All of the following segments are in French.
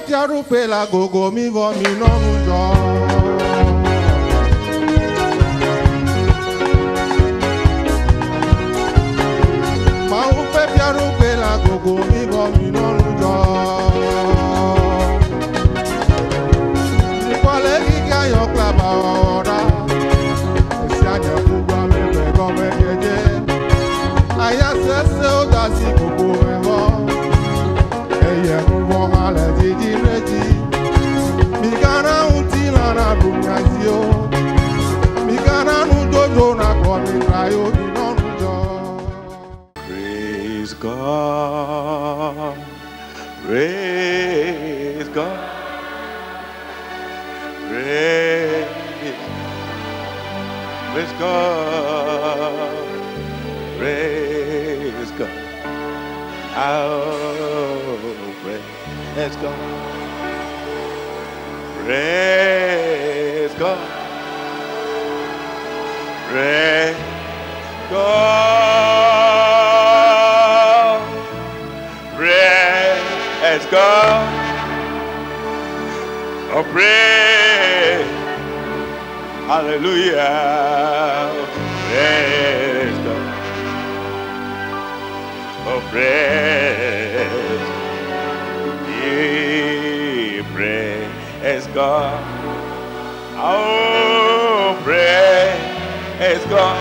ti arupe la gogo mi vo mi no mujo. Ma upe ti arupe la gogo mi vo mi no mujo. Ni kwale giga yo klaba ora. Si anya kubwa me be go me jeje. Aya se o da si gogo me vo. Eye mwo male di reji. Mi kana unti na na bungazio. Mi kana undojo na kwa mi trayo di nonujo. Praise God. Praise God. Praise God. Praise God. Oh, praise God. Praise God. Praise God. Praise God. Oh, praise. Hallelujah. Praise God. Oh, praise. Yeah, praise God. Oh, praise God.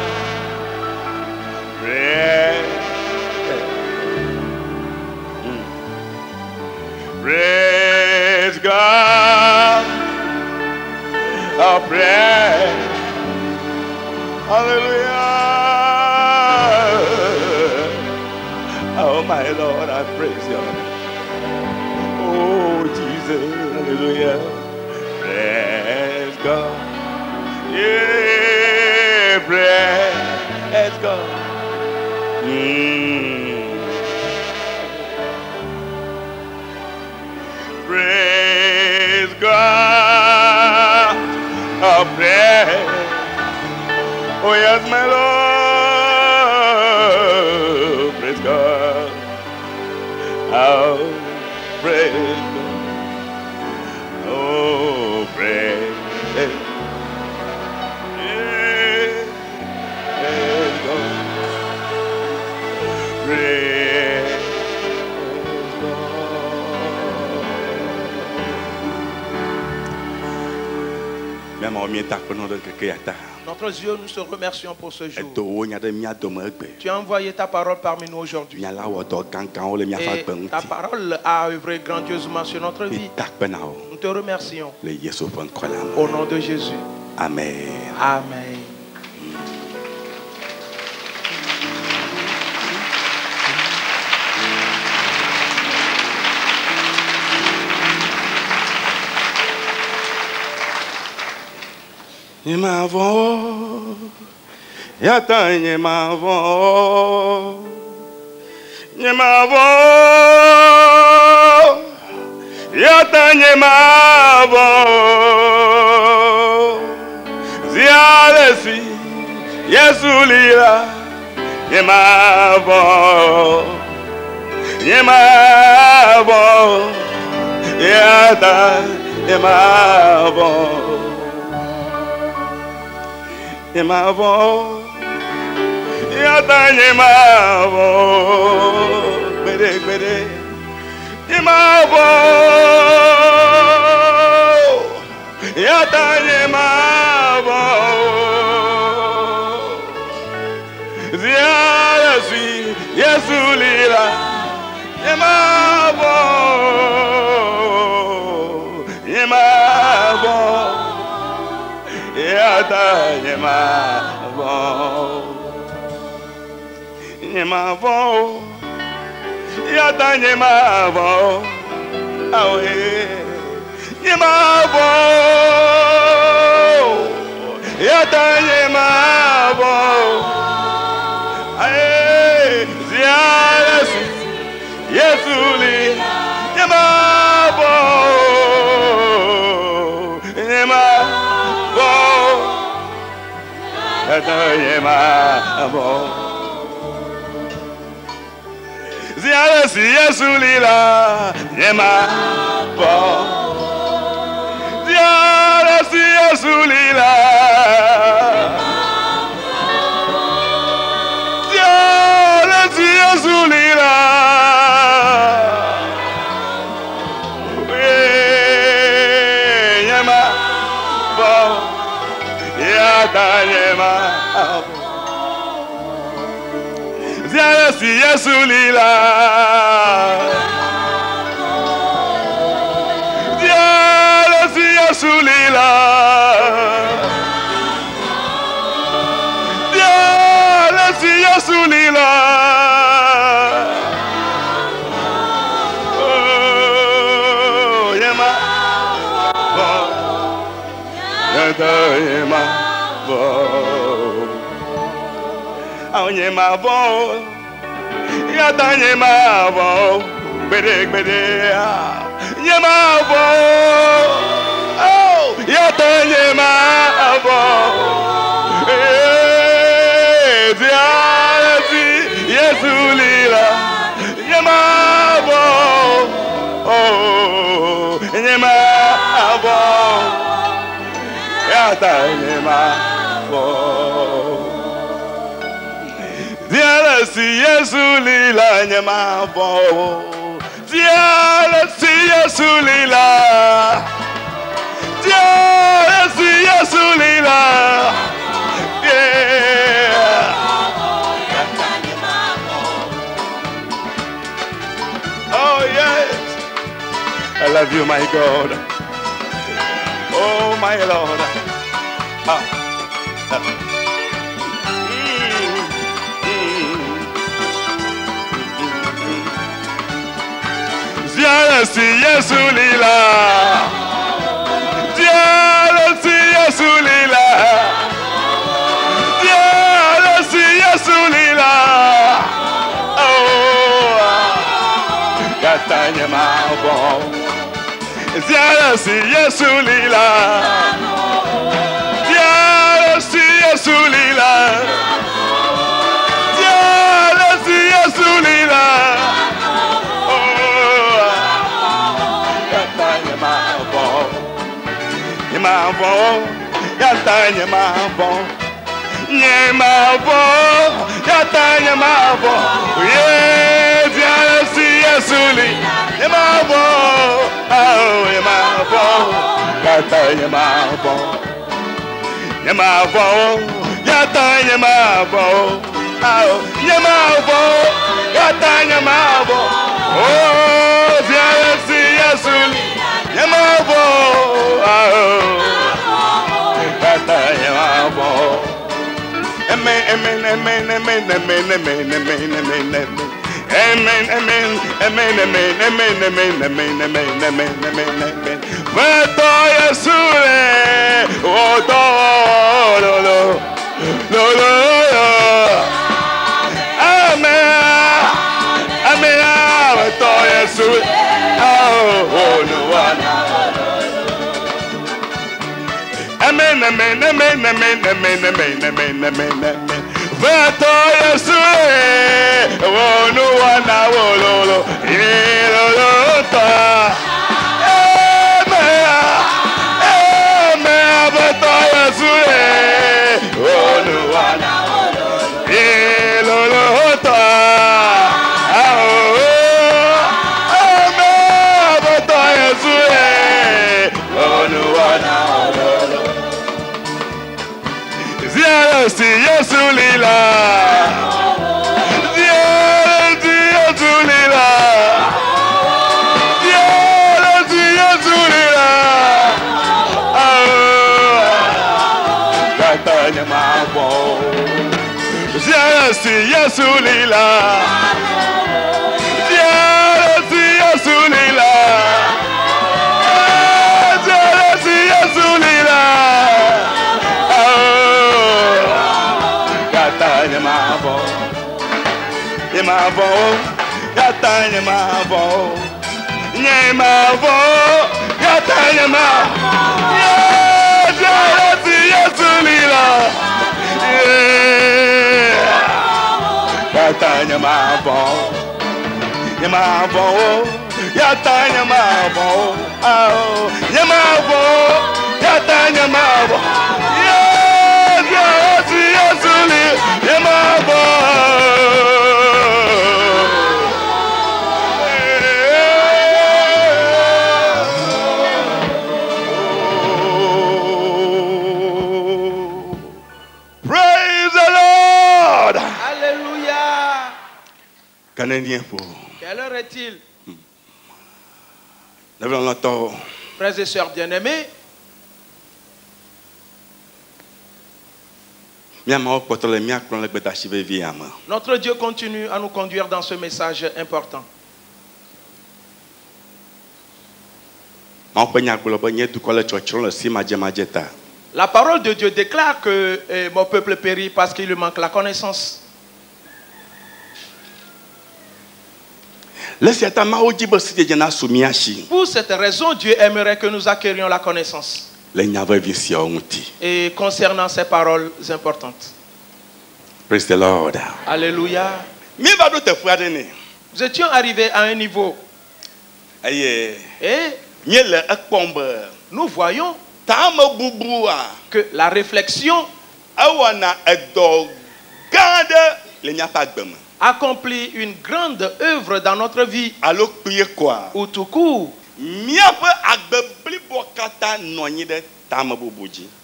Praise God. Oh, praise. Hallelujah. Oh, my Lord, I praise you. Oh, Jesus. Hallelujah. Praise God. Yeah, praise God. Praise God. Oh, praise. Oh, yes, my Lord. Praise God. Oh, praise God. Oh, praise. Yeah. Praise God. Praise God. Même en mieux tard, pendant que Notre Dieu, nous te remercions pour ce jour. Tu as envoyé ta parole parmi nous aujourd'hui. Et ta parole a œuvré grandiosement sur notre vie. Nous te remercions. Au nom de Jésus. Amen. Amen. Nyemavo, yata nyemavo, nyemavo, yata nyemavo, zialesi, Yesulila, nyemavo, nyemavo, yata nyemavo. Nyemavo, yata nyemavo, bede, nyemavo, yata nyemavo, ziaresi, Yesulila, nyemavo, nyemavo. Yata nyemavo, nyemavo, yata nyemavo, awe, nyemavo, yata nyemavo, aye, ziaresi, Yesuli, nyemavo, nyemavo. Nyemavo, ziaresi Yesulila, nyemavo. Diara si Yesulila. Diara si Yesulila. Yema bo. Yada yema bo. Diara si Yesulila. Sulila, Diara si Sulila, oh yema bo, yada yema bo, oh yema bo, yada yema bo, bede bede, yema bo. Yatanye mabo, Diarasi Yesulila, Yemabo, oh, Yemabo, Yatanye mabo, Diarasi Yesulila, Yemabo, Diarasi Yesulila. Yes, Yesulila. Yeah. Oh yes. I love you, my God. Oh my Lord. Yes, Yesulila. Yesulila, Yesulila, oh, Yatanya mabo, Yesulila, Yesulila, Yesulila, oh, Yatanya mabo. Nyemabo, yata nyemabo, nyemabo, yata nyemabo, yeah, Diarasi Yesuli, nyemabo, oh, nyemabo, yata nyemabo, nyemabo, yata nyemabo, oh, nyemabo, yata nyemabo, oh, Diarasi Yesuli, nyemabo. Amen, amen, amen, amen, amen, amen, amen, amen, amen. Amen, amen, amen, amen, amen, amen, amen, amen, amen, amen, amen. Veto Yesule, oh, do, lo, lo, lo, lo, lo. Amen, amen, veto Yesule, oh, no one. Amen, amen, amen, amen, amen, amen, amen, amen, amen. Veto Yesule, oh no one now, lo lo, lo ta. Amen, amen, veto Yesule, oh no one now, lo ta. Amen, veto Yesule, oh no one now. Diarasi Yesulila, Diarasi Yesulila, Diarasi Yesulila, Yatanya mabo, Diarasi Yesulila, Diarasi Yesulila, Diarasi Yesulila. Nyemabo, nyemabo, yata nyemabo, nyemabo, yata nyemabo, Diarasi Yesulila, yata nyemabo, Nyamavo, Yata Nyamavo, Nyamavo, Yata Nyamavo, yes, Nyamavo. Quelle heure est-il? Frères et sœurs bien-aimés, notre Dieu continue à nous conduire dans ce message important. La parole de Dieu déclare que mon peuple périt parce qu'il lui manque la connaissance. Pour cette raison, Dieu aimerait que nous acquérions la connaissance. Et concernant ces paroles importantes. Praise the Lord. Alléluia. Nous étions arrivés à un niveau. Et nous voyons que la réflexion accomplit une grande œuvre dans notre vie. Ou tout court.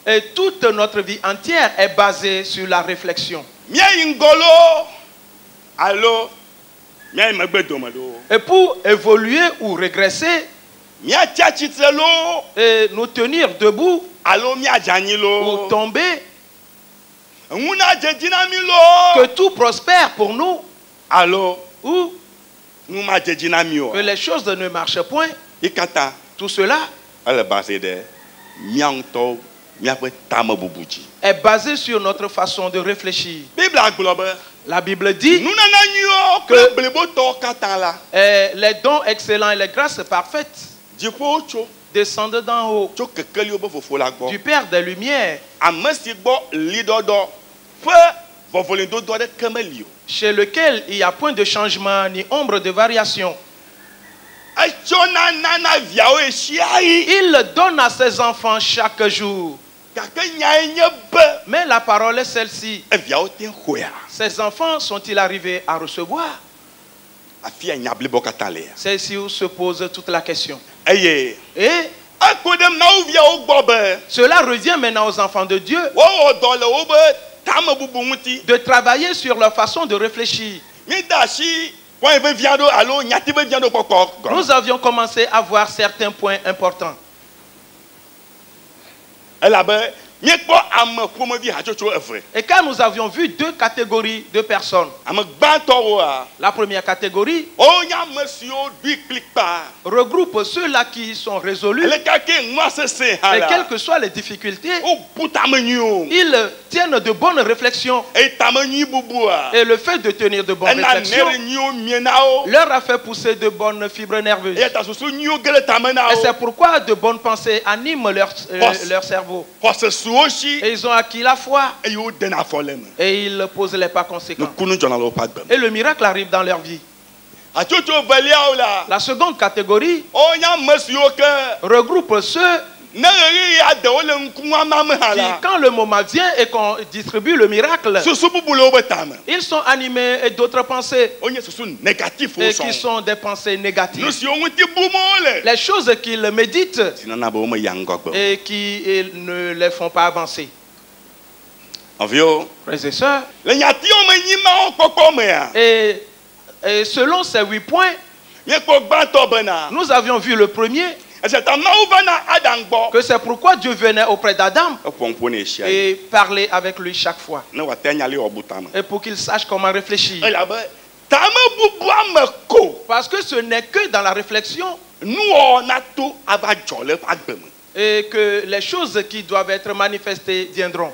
Et toute notre vie entière est basée sur la réflexion. Et pour évoluer ou régresser, et nous tenir debout, ou tomber, que tout prospère pour nous, ou que les choses ne marchent point, tout cela est basé sur notre façon de réfléchir. La Bible dit que les dons excellents et les grâces parfaites descendent d'en haut, du Père des Lumières, chez lequel il n'y a point de changement ni ombre de variation. Il donne à ses enfants chaque jour. Mais la parole est celle-ci. Ces enfants sont-ils arrivés à recevoir? C'est ici où se pose toute la question. Et cela revient maintenant aux enfants de Dieu de travailler sur leur façon de réfléchir. Nous avions commencé à voir certains points importants. Et quand nous avions vu deux catégories de personnes. La première catégorie regroupe ceux-là qui sont résolus. Et quelles que soient les difficultés, ils tiennent de bonnes réflexions. Et le fait de tenir de bonnes réflexions leur a fait pousser de bonnes fibres nerveuses. Et c'est pourquoi de bonnes pensées animent leur cerveau. Et ils ont acquis la foi. Et ils posent les pas conséquents. Et le miracle arrive dans leur vie. La seconde catégorie regroupe ceux qui, quand le moment vient et qu'on distribue le miracle, ils sont animés et d'autres pensées et qui sont des pensées négatives. Les choses qu'ils méditent et qui ne les font pas avancer. Frères et sœurs, et selon ces 8 points, nous avions vu le premier, que c'est pourquoi Dieu venait auprès d'Adam et parlait avec lui chaque fois. Et pour qu'il sache comment réfléchir. Parce que ce n'est que dans la réflexion et que les choses qui doivent être manifestées viendront.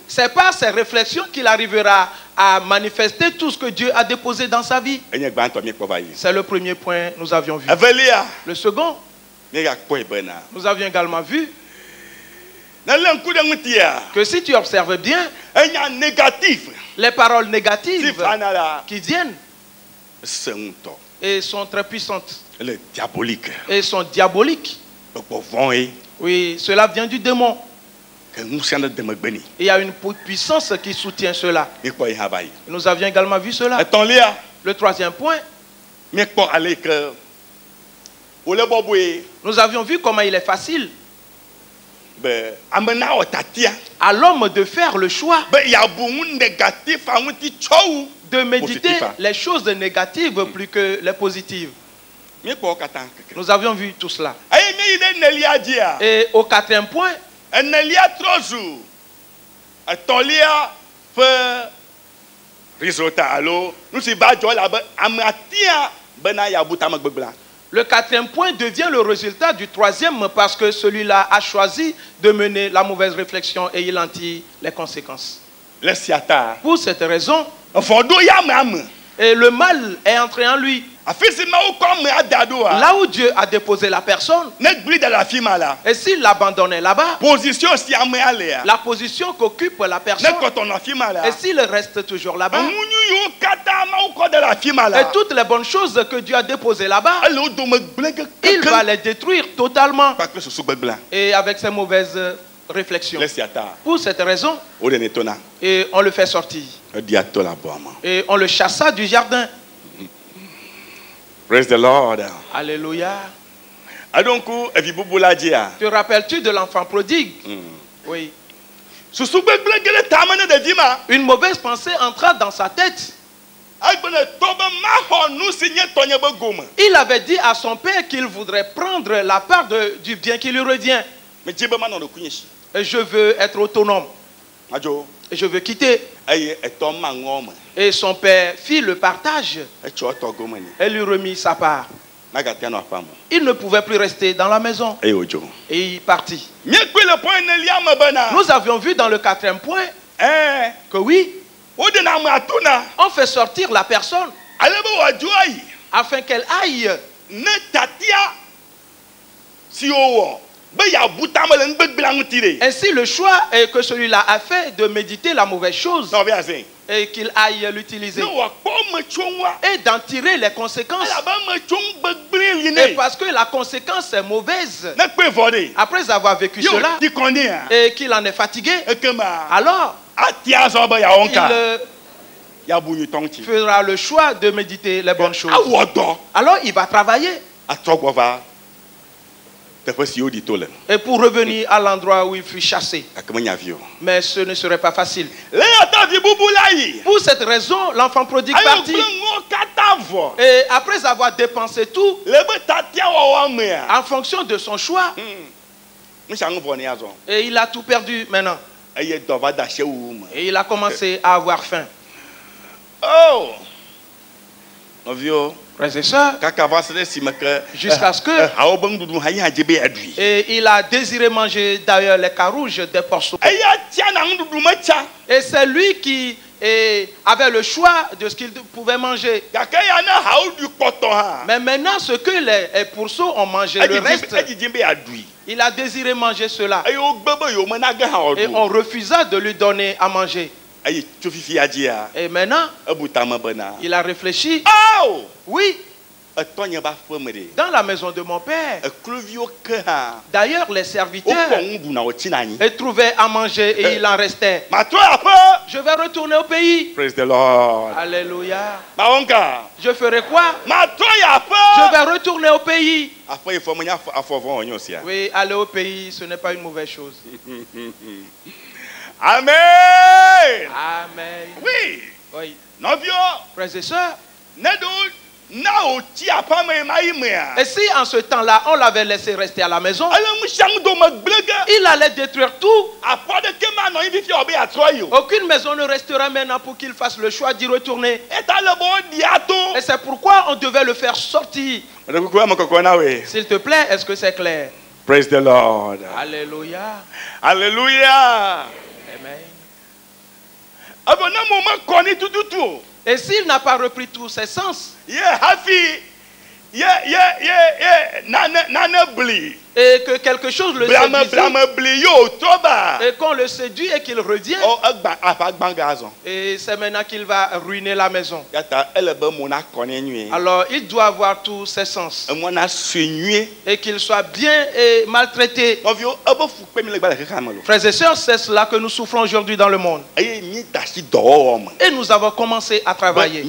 C'est par ces réflexions qu'il arrivera à manifester tout ce que Dieu a déposé dans sa vie. C'est le premier point que nous avions vu. Le second, nous avions également vu que si tu observes bien, les paroles négatives qui viennent et sont très puissantes et sont diaboliques. Oui, cela vient du démon. Il y a une puissance qui soutient cela. Nous avions également vu cela. Le troisième point, nous avions vu comment il est facile à l'homme de faire le choix de méditer les choses négatives plus que les positives. Nous avions vu tout cela. Et au quatrième point, le quatrième point devient le résultat du troisième parce que celui-là a choisi de mener la mauvaise réflexion et il en tire les conséquences. Pour cette raison, et le mal est entré en lui. Là où Dieu a déposé la personne, et s'il l'abandonnait là-bas, la position qu'occupe la personne, et s'il reste toujours là-bas, et toutes les bonnes choses que Dieu a déposées là-bas, il va les détruire totalement. Et avec ses mauvaises réflexions. Pour cette raison, et on le fait sortir. Et on le chassa du jardin. Praise the Lord. Alléluia. Te rappelles-tu de l'enfant prodigue? Oui. Une mauvaise pensée entra dans sa tête. Il avait dit à son père qu'il voudrait prendre la part du bien qui lui revient. Et je veux être autonome. Et je veux quitter. Et son père fit le partage et lui remit sa part. Il ne pouvait plus rester dans la maison. Et il partit. Nous avions vu dans le quatrième point que oui, on fait sortir la personne afin qu'elle aille. Ainsi le choix que celui-là a fait de méditer la mauvaise chose et qu'il aille l'utiliser et d'en tirer les conséquences. Et parce que la conséquence est mauvaise, après avoir vécu cela et qu'il en est fatigué, alors il fera le choix de méditer les bonnes choses. Alors il va travailler. Et pour revenir à l'endroit où il fut chassé. Mais ce ne serait pas facile. Pour cette raison, l'enfant prodigue partit. Et après avoir dépensé tout, en fonction de son choix, et il a tout perdu maintenant. Et il a commencé à avoir faim. Oh! Frères et sœurs, jusqu'à ce que et il a désiré manger d'ailleurs les carouges des porceaux. Et c'est lui qui avait le choix de ce qu'il pouvait manger. Mais maintenant, ce que les pourceaux ont mangé, le reste, il a désiré manger cela. Et on refusa de lui donner à manger. Et maintenant, il a réfléchi. Oui, dans la maison de mon père, d'ailleurs les serviteurs trouvaient à manger et il en restait. Je vais retourner au pays. Praise the Lord. Alléluia. Je ferai quoi? Je vais retourner au pays. Oui, aller au pays, ce n'est pas une mauvaise chose. Amen. Amen. Oui. Oui. Novio. Frères et sœurs. Et si en ce temps-là, on l'avait laissé rester à la maison, il allait détruire tout. Aucune maison ne restera maintenant pour qu'il fasse le choix d'y retourner. Et c'est pourquoi on devait le faire sortir. S'il te plaît, est-ce que c'est clair? Praise the Lord. Alléluia. Alléluia. Amen. Et s'il n'a pas repris tous ses sens, et Et que quelque chose le séduit. Et qu'on le séduit et qu'il revient. Et c'est maintenant qu'il va ruiner la maison. Alors il doit avoir tous ses sens. Et qu'il soit bien maltraité. Frères et sœurs, c'est cela que nous souffrons aujourd'hui dans le monde. Et nous avons commencé à travailler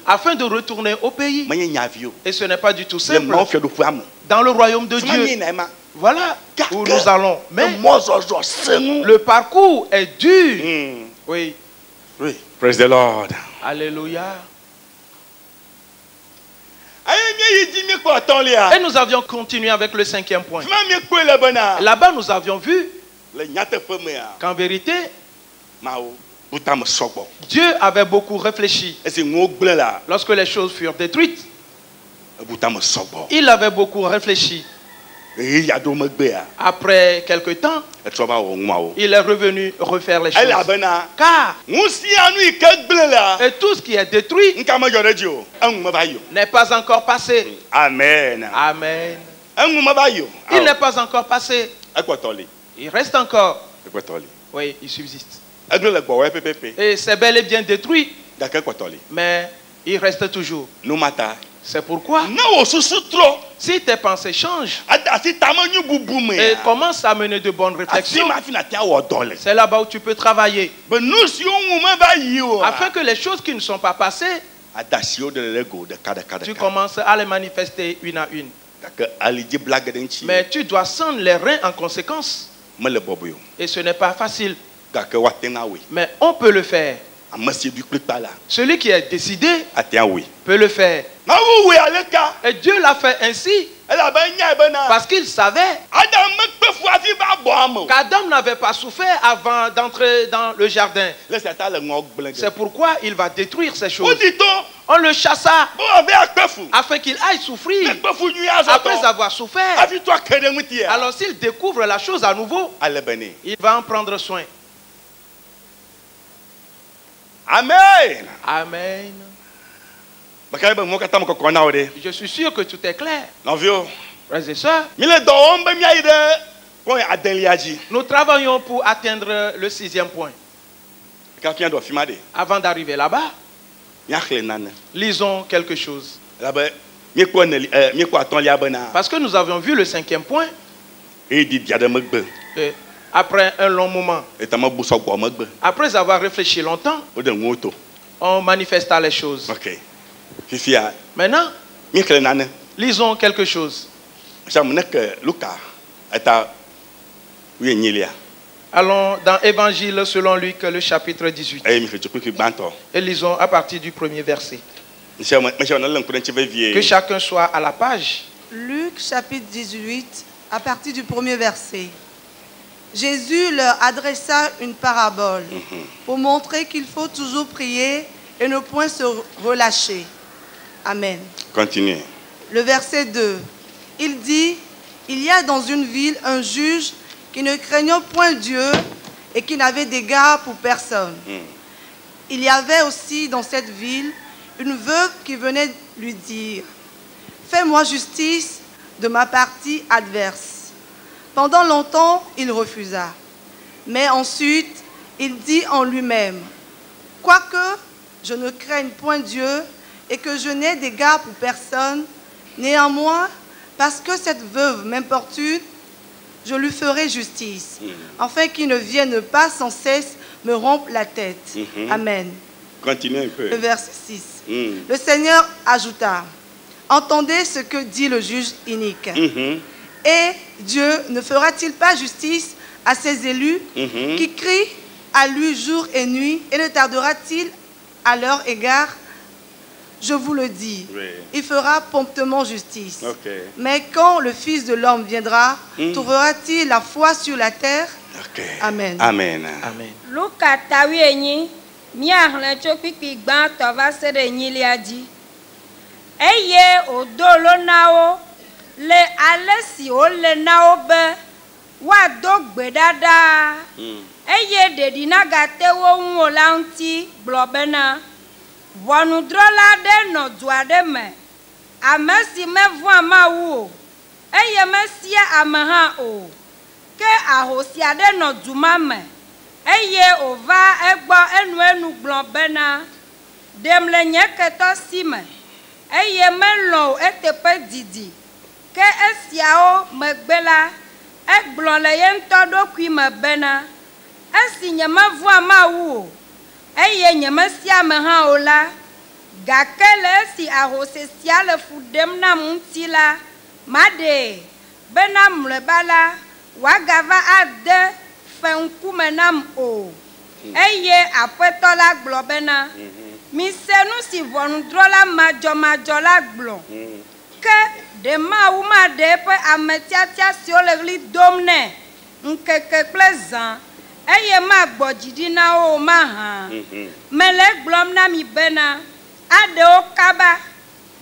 afin de retourner au pays. Et ce n'est pas du tout simple. Dans le royaume de Dieu. Voilà où nous allons. Mais le parcours est dur. Oui. Oui. Praise the Lord. Alléluia. Et nous avions continué avec le 5e point. Là-bas, nous avions vu qu'en vérité, Dieu avait beaucoup réfléchi. Lorsque les choses furent détruites, il avait beaucoup réfléchi. Après quelque temps, il est revenu refaire les choses. Car et tout ce qui est détruit n'est pas encore passé. Amen. Amen. Il n'est pas encore passé. Il reste encore. Oui, il subsiste. Et c'est bel et bien détruit. Mais il reste toujours. C'est pourquoi, si tes pensées changent et commencent à mener de bonnes réflexions, c'est là-bas où tu peux travailler. Afin que les choses qui ne sont pas passées, tu commences à les manifester une à une. Mais tu dois sendre les reins en conséquence. Et ce n'est pas facile. Mais on peut le faire. Celui qui est décidé peut le faire. Et Dieu l'a fait ainsi parce qu'il savait qu'Adam n'avait pas souffert avant d'entrer dans le jardin. C'est pourquoi il va détruire ces choses. On le chassa afin qu'il aille souffrir après avoir souffert. Alors s'il découvre la chose à nouveau, il va en prendre soin. Amen. Amen. Je suis sûr que tout est clair. Frères et sœurs, nous travaillons pour atteindre le 6e point. Avant d'arriver là-bas, lisons quelque chose. Parce que nous avions vu le 5e point. Et après un long moment, après avoir réfléchi longtemps, on manifesta les choses. Maintenant, lisons quelque chose. Allons dans Évangile selon Luc, le chapitre 18. Et lisons à partir du premier verset. Que chacun soit à la page. Luc, chapitre 18, à partir du premier verset. Jésus leur adressa une parabole pour montrer qu'il faut toujours prier et ne point se relâcher. Amen. Continuez. Le verset 2. Il dit, il y a dans une ville un juge qui ne craignait point Dieu et qui n'avait d'égard pour personne. Il y avait aussi dans cette ville une veuve qui venait lui dire, fais-moi justice de ma partie adverse. Pendant longtemps, il refusa. Mais ensuite, il dit en lui-même, quoique je ne craigne point Dieu et que je n'ai d'égard pour personne, néanmoins, parce que cette veuve m'importune, je lui ferai justice, afin qu'il ne vienne pas sans cesse me rompre la tête. Amen. Continuez un peu. Le verset 6. Le Seigneur ajouta, entendez ce que dit le juge inique. Et Dieu ne fera-t-il pas justice à ses élus qui crient à lui jour et nuit, et ne tardera-t-il à leur égard? Je vous le dis, il fera promptement justice. Mais quand le Fils de l'homme viendra, trouvera-t-il la foi sur la terre? Amen. Amen. Amen. Luka tawienyi miahle chokpikpi gba tova sere nyilia di. Eye odolo nao le alesi o le nao be wa dogbe dada. Eye dedina gate wo nwo lanti blobena. Vonudrola de no duade me. Amesi me vo ama wo. eye mesia ameha o ke ahosia de no duma me eye ova egbo enu gblon bena dem le nyeketo si me eye melo etepe didi ke esiao megbela egblon le ye nto dokui me bena esi nyemevu amawu eye nyemesia ameha o la gakele si ahosesia le fudem na munti la made bena mlebala wagava ade fenkume nam o eye apeto la glo bena mi senu si vonudro la majo la glo ke de ma wu ma de pe ametiatia si o le gli domne nkeke plezan eye ma gbojidi na o ma ha mele glom na mi bena ade o kaba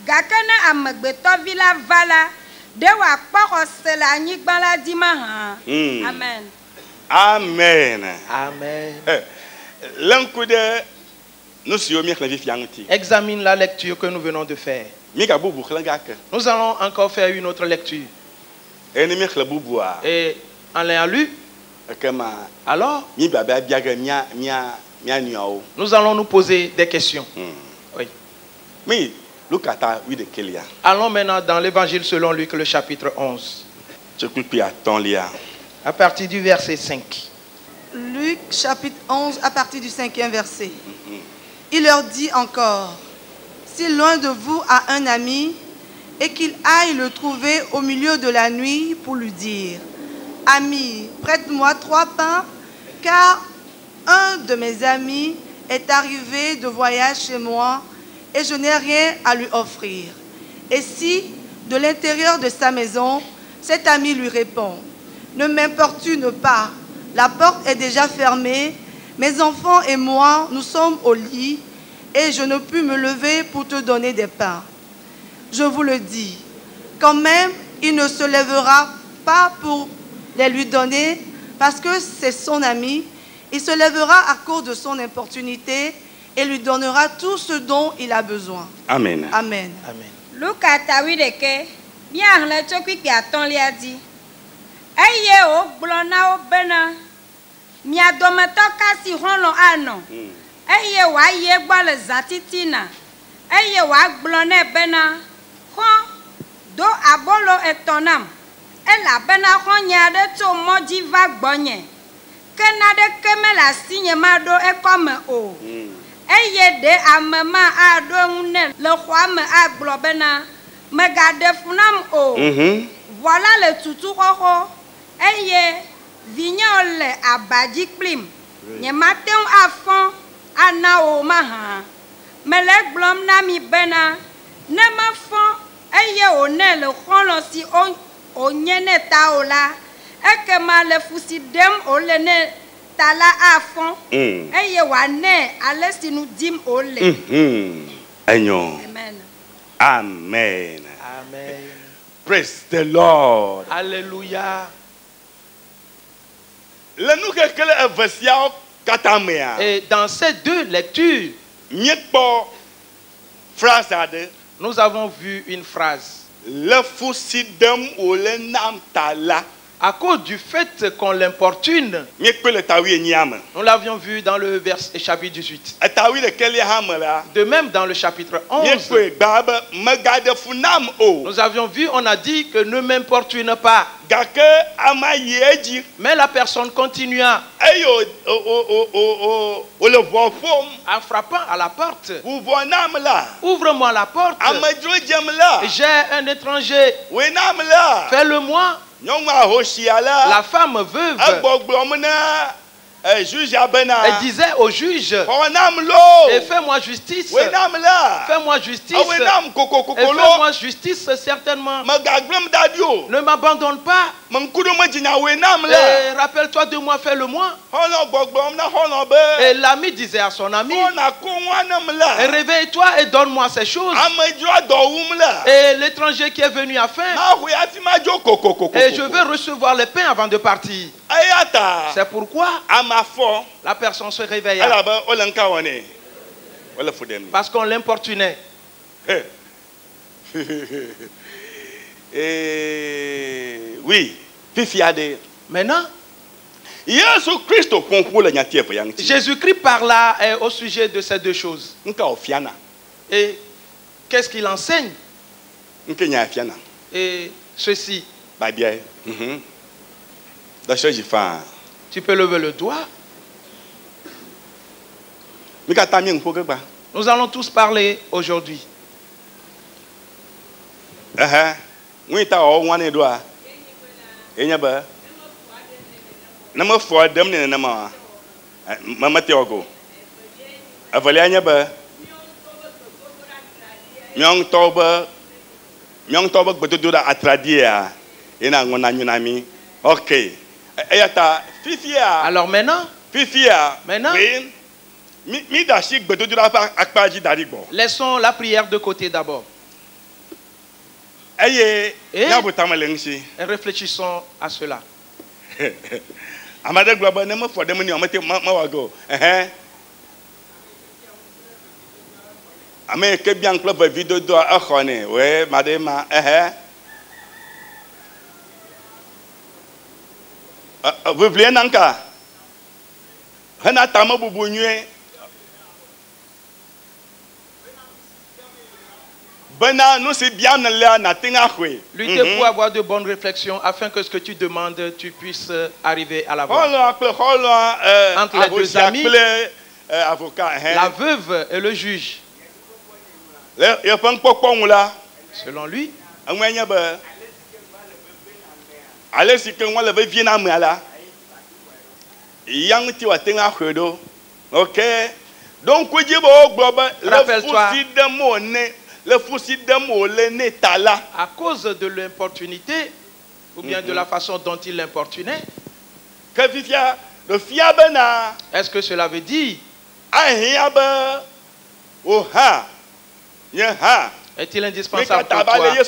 gakene amegbeto vila vala de wa kpoko sele anyigba la di ma ha amen amen amen. L'encude examine la lecture que nous venons de faire. Nous allons encore faire une autre lecture. Et en l'ayant lu, alors nous allons nous poser des questions. Oui. Allons maintenant dans l'évangile selon Luc, le chapitre 11. À partir du verset 5. Luc chapitre 11 à partir du 5e verset. Il leur dit encore, si l'un de vous a un ami et qu'il aille le trouver au milieu de la nuit pour lui dire, ami, prête-moi 3 pains, car un de mes amis est arrivé de voyage chez moi et je n'ai rien à lui offrir. Et si, de l'intérieur de sa maison, cet ami lui répond, ne m'importune pas, la porte est déjà fermée, mes enfants et moi, nous sommes au lit et je ne puis me lever pour te donner des pains. Je vous le dis, quand même, il ne se lèvera pas pour les lui donner parce que c'est son ami. Il se lèvera à cause de son importunité et lui donnera tout ce dont il a besoin. Amen. Amen. Amen. Luka tawideke, bien le chokwi ki aton li a dit. Eye o blona o bena, mi adometo kasi ronlo ano. Eye wa ye gba le zatitina. Eye wa blone bena, ron do abolo etonam. Ela bena ron nya de to moji va gbonye. Kena de keme la signe ma do e comme o. Eye de amema a do une le roi me a blobena me garde funam o. Voilà le tutu roho. Eye vignole abadi plim. Nye matin a fond ana o maha. Me le blom na mi bena ne ma fond eye o ne le rolo si o nyene ta o la. Eke ma le fusi dem o le ne tala a fond. Eye wa ne ale si nous dim o le. Amen. Amen. Amen. Praise the Lord. Alléluia. Et dans ces deux lectures, nous avons vu une phrase. À cause du fait qu'on l'importune, nous l'avions vu dans le chapitre 18. De même dans le chapitre 11, nous avions vu, on a dit que ne m'importune pas. Mais la personne continua en frappant à la porte. Ouvre-moi la porte. J'ai un étranger. Fais-le-moi. La femme veuve, elle disait au juge, et fais-moi justice. Fais-moi justice. Et fais-moi justice certainement. Ne m'abandonne pas. Et rappelle-toi de moi, fais-le-moi. Et l'ami disait à son ami, réveille-toi et donne-moi ces choses. Et l'étranger qui est venu à faim, et je veux recevoir les pains avant de partir. C'est pourquoi la personne se réveilla. Parce qu'on l'importunait. Oui, fifiade. Maintenant, Jésus-Christ parle au sujet de ces deux choses. Et qu'est-ce qu'il enseigne? Et ceci. Tu peux lever le doigt. Nous allons tous parler aujourd'hui. Nama fo dem ne nama mama te ogo avali anya ba myong toba gbedodo atradia ina ngona nyunami. OK ayata fifia. Alors maintenant, mi dashi gbedodo akpaji darigbo. Laissons la prière de côté d'abord. Et réfléchissons à cela. Amada global nema for dem ni amate mawago ame ke bien club vidéo do akhone we madema vous voulez nanka hana tama bubu nwe Lutter pour avoir de bonnes réflexions afin que ce que tu demandes, tu puisses arriver à l'avoir. Entre les deux amis, la veuve et le juge. Selon lui, ok. Donc, rappelle-toi. À cause de l'importunité, ou bien de la façon dont il l'importunait, est-ce que cela veut dire est-il indispensable pour toi et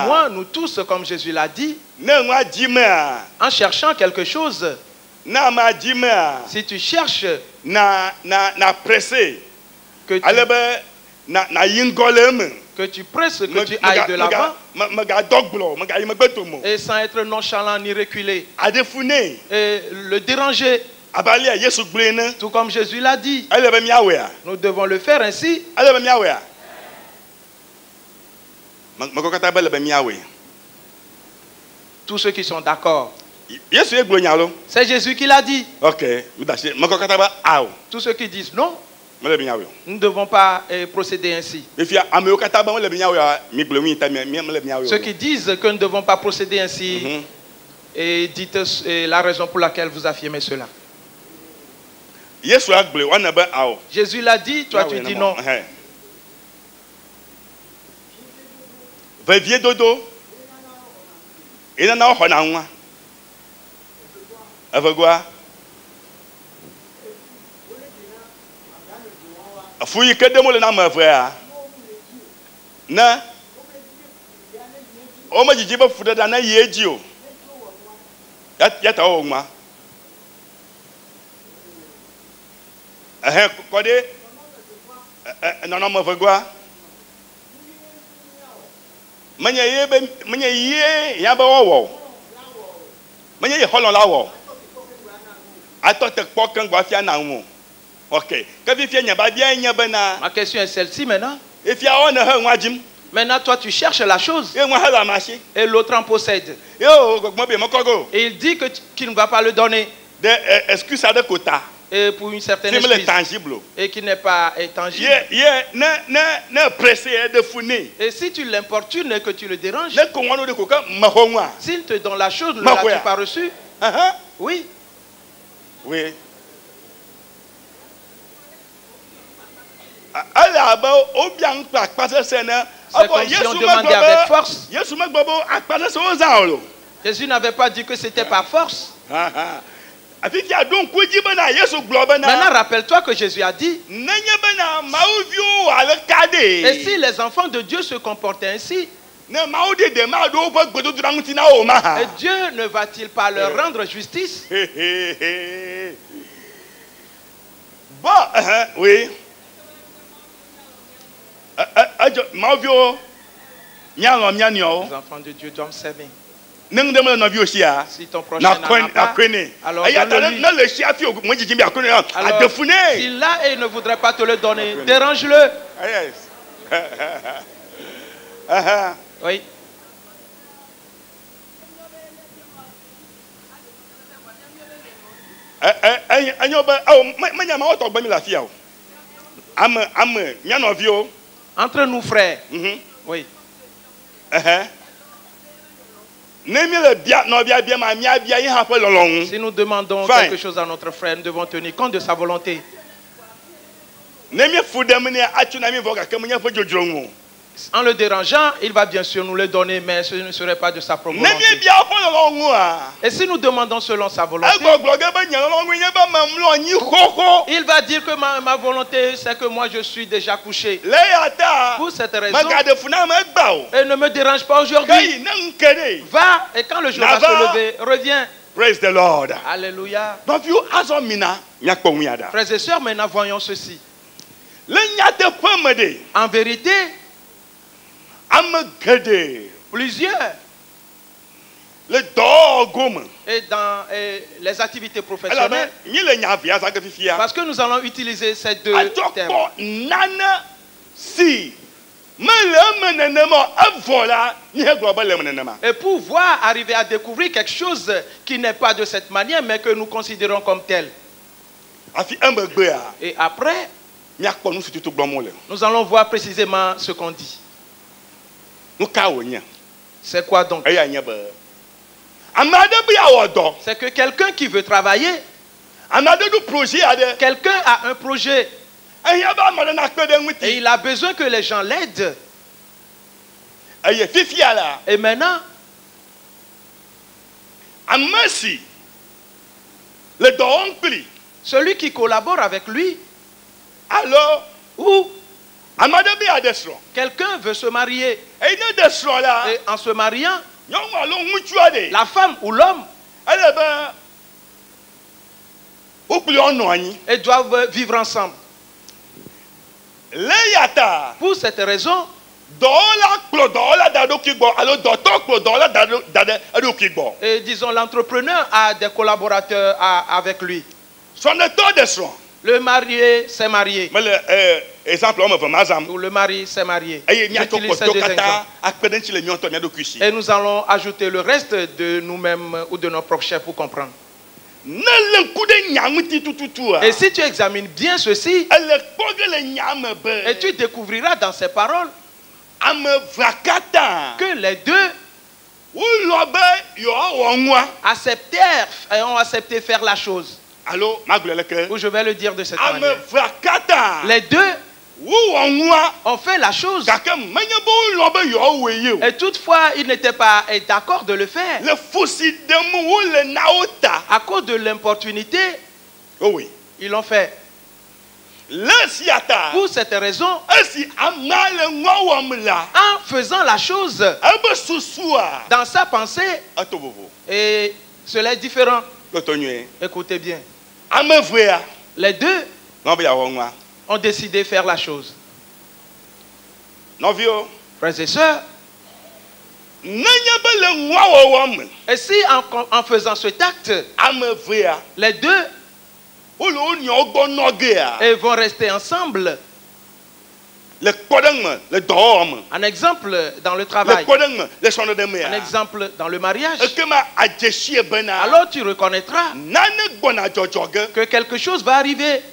moi, nous tous, comme Jésus l'a dit, en cherchant quelque chose, si tu cherches que tu presses, que tu ailles de l'avant et sans être nonchalant ni reculer et le déranger, tout comme Jésus l'a dit, nous devons le faire ainsi. Tous ceux qui sont d'accord. C'est Jésus qui l'a dit. Tous ceux qui disent non, nous ne devons pas procéder ainsi. Ceux qui disent que nous ne devons pas procéder ainsi, et dites la raison pour laquelle vous affirmez cela. Jésus l'a dit, toi tu dis non. Fouille que de mots na ma frère. Na. O ma jiji ba fuda da na yeji o. Ya ta o ma. Kode. Non ma frère. Manya ye ya ba wo. Manya ye holon la wo. Ato te pokan gba fia na wo. OK. Ma question est celle-ci maintenant. Maintenant, toi, tu cherches la chose et l'autre en possède. Et il dit qu'il ne va pas le donner. Et pour une certaine excuse. Et qui n'est pas tangible. Et si tu l'importunes et que tu le déranges, s'il te donne la chose, ne l'as-tu pas reçu? Oui. Oui. C'est comme si on demandait avec force. Jésus n'avait pas dit que c'était par force. Maintenant, rappelle-toi que Jésus a dit, et si les enfants de Dieu se comportaient ainsi, et Dieu ne va-t-il pas leur rendre justice? Oui. Les enfants de Dieu doivent s'aimer. Si ton prochain n'en a pas, alors donne-lui. Alors, s'il l'a et ne voudrait pas te le donner, dérange-le. Oui. Entre nous frères. Oui. Si nous demandons quelque chose à notre frère, nous devons tenir compte de sa volonté. En le dérangeant, il va bien sûr nous le donner, mais ce ne serait pas de sa propre volonté. Et si nous demandons selon sa volonté, il va dire que ma volonté, c'est que moi je suis déjà couché. Pour cette raison, et ne me dérange pas aujourd'hui. Va, et quand le jour va se lever, reviens. Praise the Lord. Alléluia. Frères et sœurs, maintenant voyons ceci. En vérité, plusieurs, et dans les activités professionnelles, parce que nous allons utiliser ces deux termes. Et pouvoir arriver à découvrir quelque chose qui n'est pas de cette manière, mais que nous considérons comme tel. Et après, nous allons voir précisément ce qu'on dit. C'est quoi donc? C'est que quelqu'un qui veut travailler, quelqu'un a un projet, et il a besoin que les gens l'aident. Et maintenant, celui qui collabore avec lui, alors, ou quelqu'un veut se marier, et en se mariant, la femme ou l'homme, ils doivent vivre ensemble. Pour cette raison, et disons l'entrepreneur a des collaborateurs avec lui. Le marié s'est marié. Ou le mari s'est marié. J'utilise ces deux exemples. Et nous allons ajouter le reste de nous-mêmes ou de nos propres chefs pour comprendre. Et si tu examines bien ceci, et tu découvriras dans ces paroles que les deux ont accepté faire la chose. Ou je vais le dire de cette manière. Les deux ont fait la chose. Et toutefois, ils n'étaient pas d'accord de le faire. À cause de l'importunité, ils l'ont fait. Pour cette raison, en faisant la chose dans sa pensée, et cela est différent. Écoutez bien. Les deux ont décidé de faire la chose. Frères et sœurs, et si en faisant cet acte, les deux et vont rester ensemble. Un exemple dans le travail. Un exemple dans le mariage. Alors tu reconnaîtras que quelque chose va arriver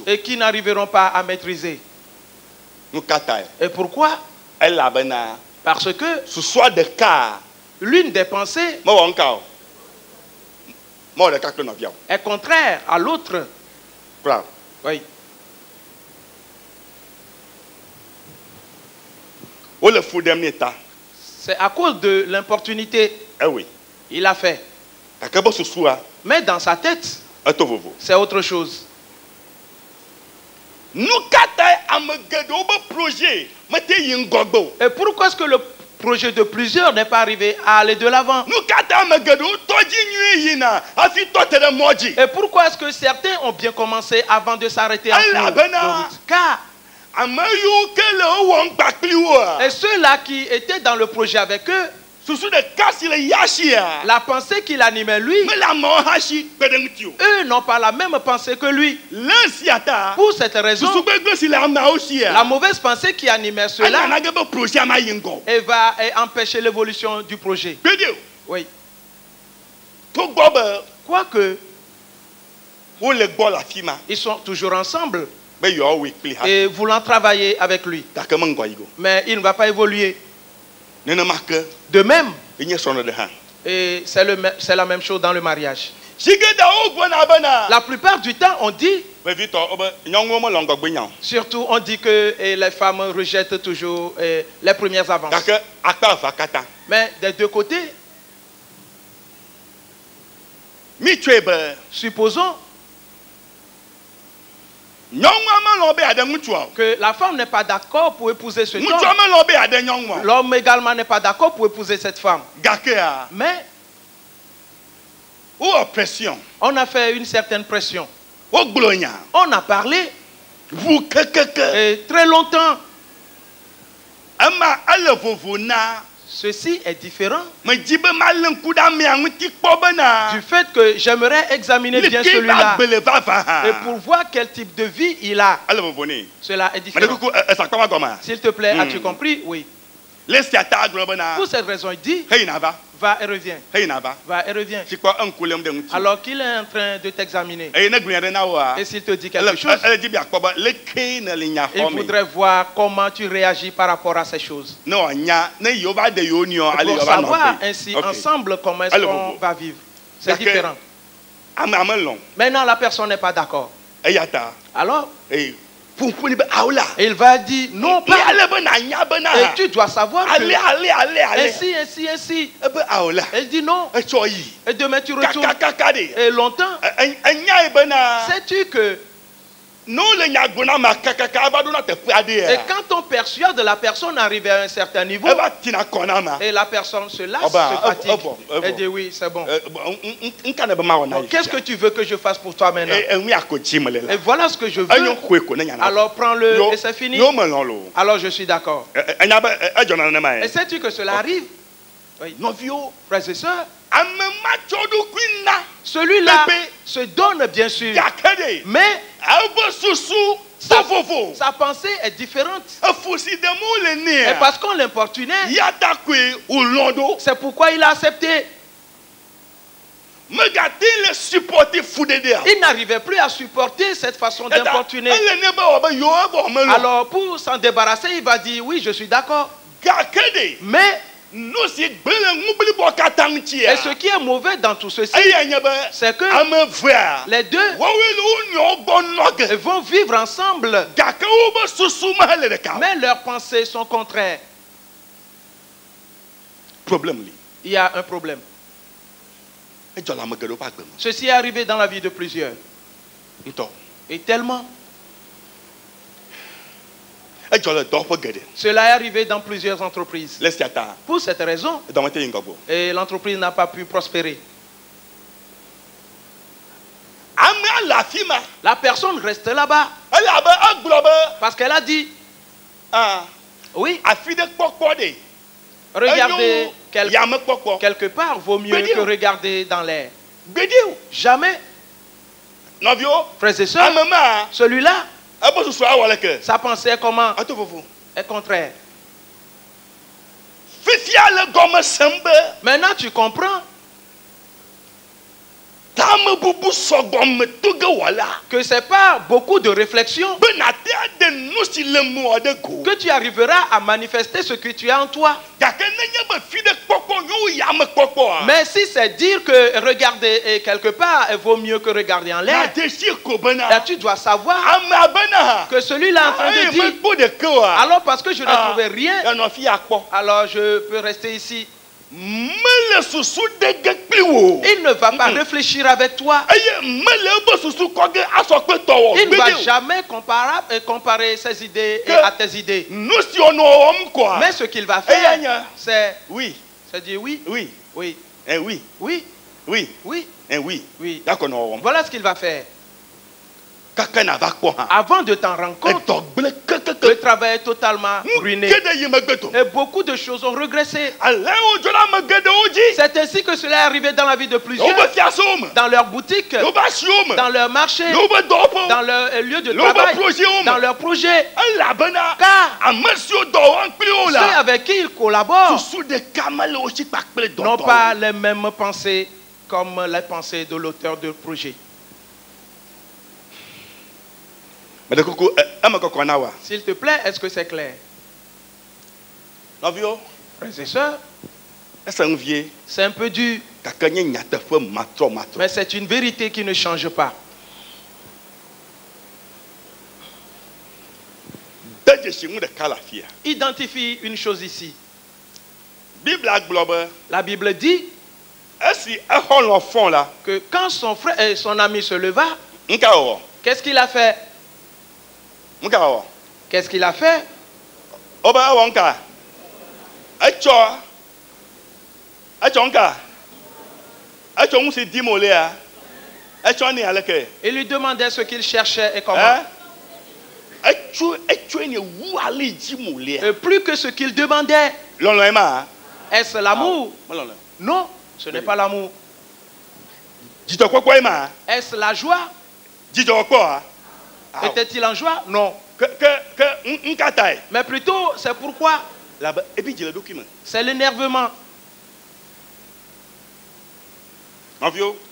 et qui n'arriveront pas à maîtriser. Et pourquoi? Parce que l'une des pensées est contraire à l'autre. Oui. C'est à cause de l'importunité. Il a fait. Mais dans sa tête, c'est autre chose. Et pourquoi est-ce que le projet de plusieurs n'est pas arrivé à aller de l'avant? Et pourquoi est-ce que certains ont bien commencé avant de s'arrêter en cours de route? Car Et ceux-là qui étaient dans le projet avec eux, la pensée qu'il animait lui, eux n'ont pas la même pensée que lui. Pour cette raison, la mauvaise pensée qui animait ceux-là va empêcher l'évolution du projet. Oui. Quoique, ils sont toujours ensemble et voulant travailler avec lui. Mais il ne va pas évoluer. De même, et c'est la même chose dans le mariage. La plupart du temps, on dit, surtout on dit que les femmes rejettent toujours les premières avances. Mais des deux côtés, supposons que la femme n'est pas d'accord pour épouser cet homme. L'homme également n'est pas d'accord pour épouser cette femme. Mais on a fait une certaine pression. On a parlé et très longtemps. Ceci est différent du fait que j'aimerais examiner bien celui-là et pour voir quel type de vie il a. Cela est différent. S'il te plaît, as-tu compris? Oui. Pour cette raison, il dit, va et reviens. Va et reviens. Alors qu'il est en train de t'examiner. Et s'il te dit quelque chose, il voudrait voir comment tu réagis par rapport à ces choses. Pour savoir ainsi ensemble comment est-ce qu'on va vivre. C'est différent. Maintenant, la personne n'est pas d'accord. Alors, il va dire non pas. Et tu dois savoir que ainsi. Il dit non. Et demain tu retournes. Et longtemps. Sais-tu que et quand on persuade la personne arrivée à un certain niveau, et la personne se lasse, se fatigue, et dit oui, c'est bon. Qu'est-ce que tu veux que je fasse pour toi maintenant? Et voilà ce que je veux. Alors prends-le et c'est fini. Alors je suis d'accord. Et sais-tu que cela arrive? Oui. Frères et sœurs, celui-là se donne bien sûr, mais sa pensée est différente. Et parce qu'on l'importunait, c'est pourquoi il a accepté. Il n'arrivait plus à supporter cette façon d'importuner. Alors pour s'en débarrasser, il va dire oui, je suis d'accord. Mais et ce qui est mauvais dans tout ceci, c'est que les deux vont vivre ensemble, mais leurs pensées sont contraires. Il y a un problème. Ceci est arrivé dans la vie de plusieurs. Et tellement. Cela est arrivé dans plusieurs entreprises. Pour cette raison, et l'entreprise n'a pas pu prospérer. La personne reste là-bas parce qu'elle a dit oui, regarder quelque part vaut mieux que regarder dans l'air. Jamais. Frères et sœurs, celui-là, sa pensée est comment? Est contraire. Maintenant tu comprends que c'est pas beaucoup de réflexion que tu arriveras à manifester ce que tu as en toi. Mais si c'est dire que regarder quelque part vaut mieux que regarder en l'air, tu dois savoir que celui-là est en train de dire alors parce que je n'ai trouvé rien, alors je peux rester ici. Il ne va pas réfléchir avec toi. Il ne va jamais comparer ses idées à tes idées. Mais ce qu'il va faire, c'est oui. C'est dire oui. Oui. Oui. Oui. Oui. Oui. Oui. Oui. Oui. Voilà ce qu'il va faire. Avant de t'en rendre compte, Le travail est totalement ruiné. Et beaucoup de choses ont régressé. C'est ainsi que cela est arrivé dans la vie de plusieurs. Dans leur boutique, dans leur marché, dans leur lieu de travail, dans leur projet. Car ceux avec qui ils collaborent n'ont pas les mêmes pensées comme les pensées de l'auteur du projet. S'il te plaît, est-ce que c'est clair? Frères et sœurs, c'est un peu dur, mais c'est une vérité qui ne change pas. Identifie une chose ici. La Bible dit que quand son frère et son ami se leva, qu'est-ce qu'il a fait? Qu'est-ce qu'il a fait? Il lui demandait ce qu'il cherchait et comment. Et plus que ce qu'il demandait. Est-ce l'amour? Non, ce n'est pas l'amour. Est-ce la joie? Était-il en joie? Non. Mais plutôt, c'est pourquoi? C'est l'énervement.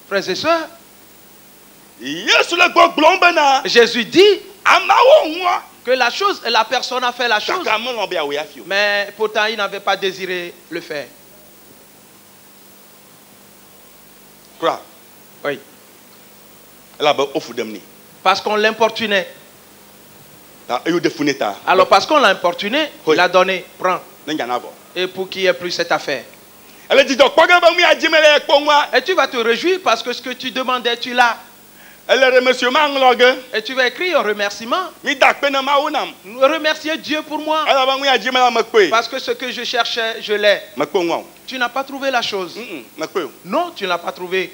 Frères et sœurs, Jésus dit que la personne a fait la chose, mais pourtant il n'avait pas désiré le faire. Oui. Parce qu'on l'importunait. Alors parce qu'on l'a importuné, il a donné, prends. Et pour qu'il n'y ait plus cette affaire. Et tu vas te réjouir parce que ce que tu demandais, tu l'as. Et tu vas écrire un remerciement. Remercier Dieu pour moi. Parce que ce que je cherchais, je l'ai. Tu n'as pas trouvé la chose. Non, tu ne l'as pas trouvé.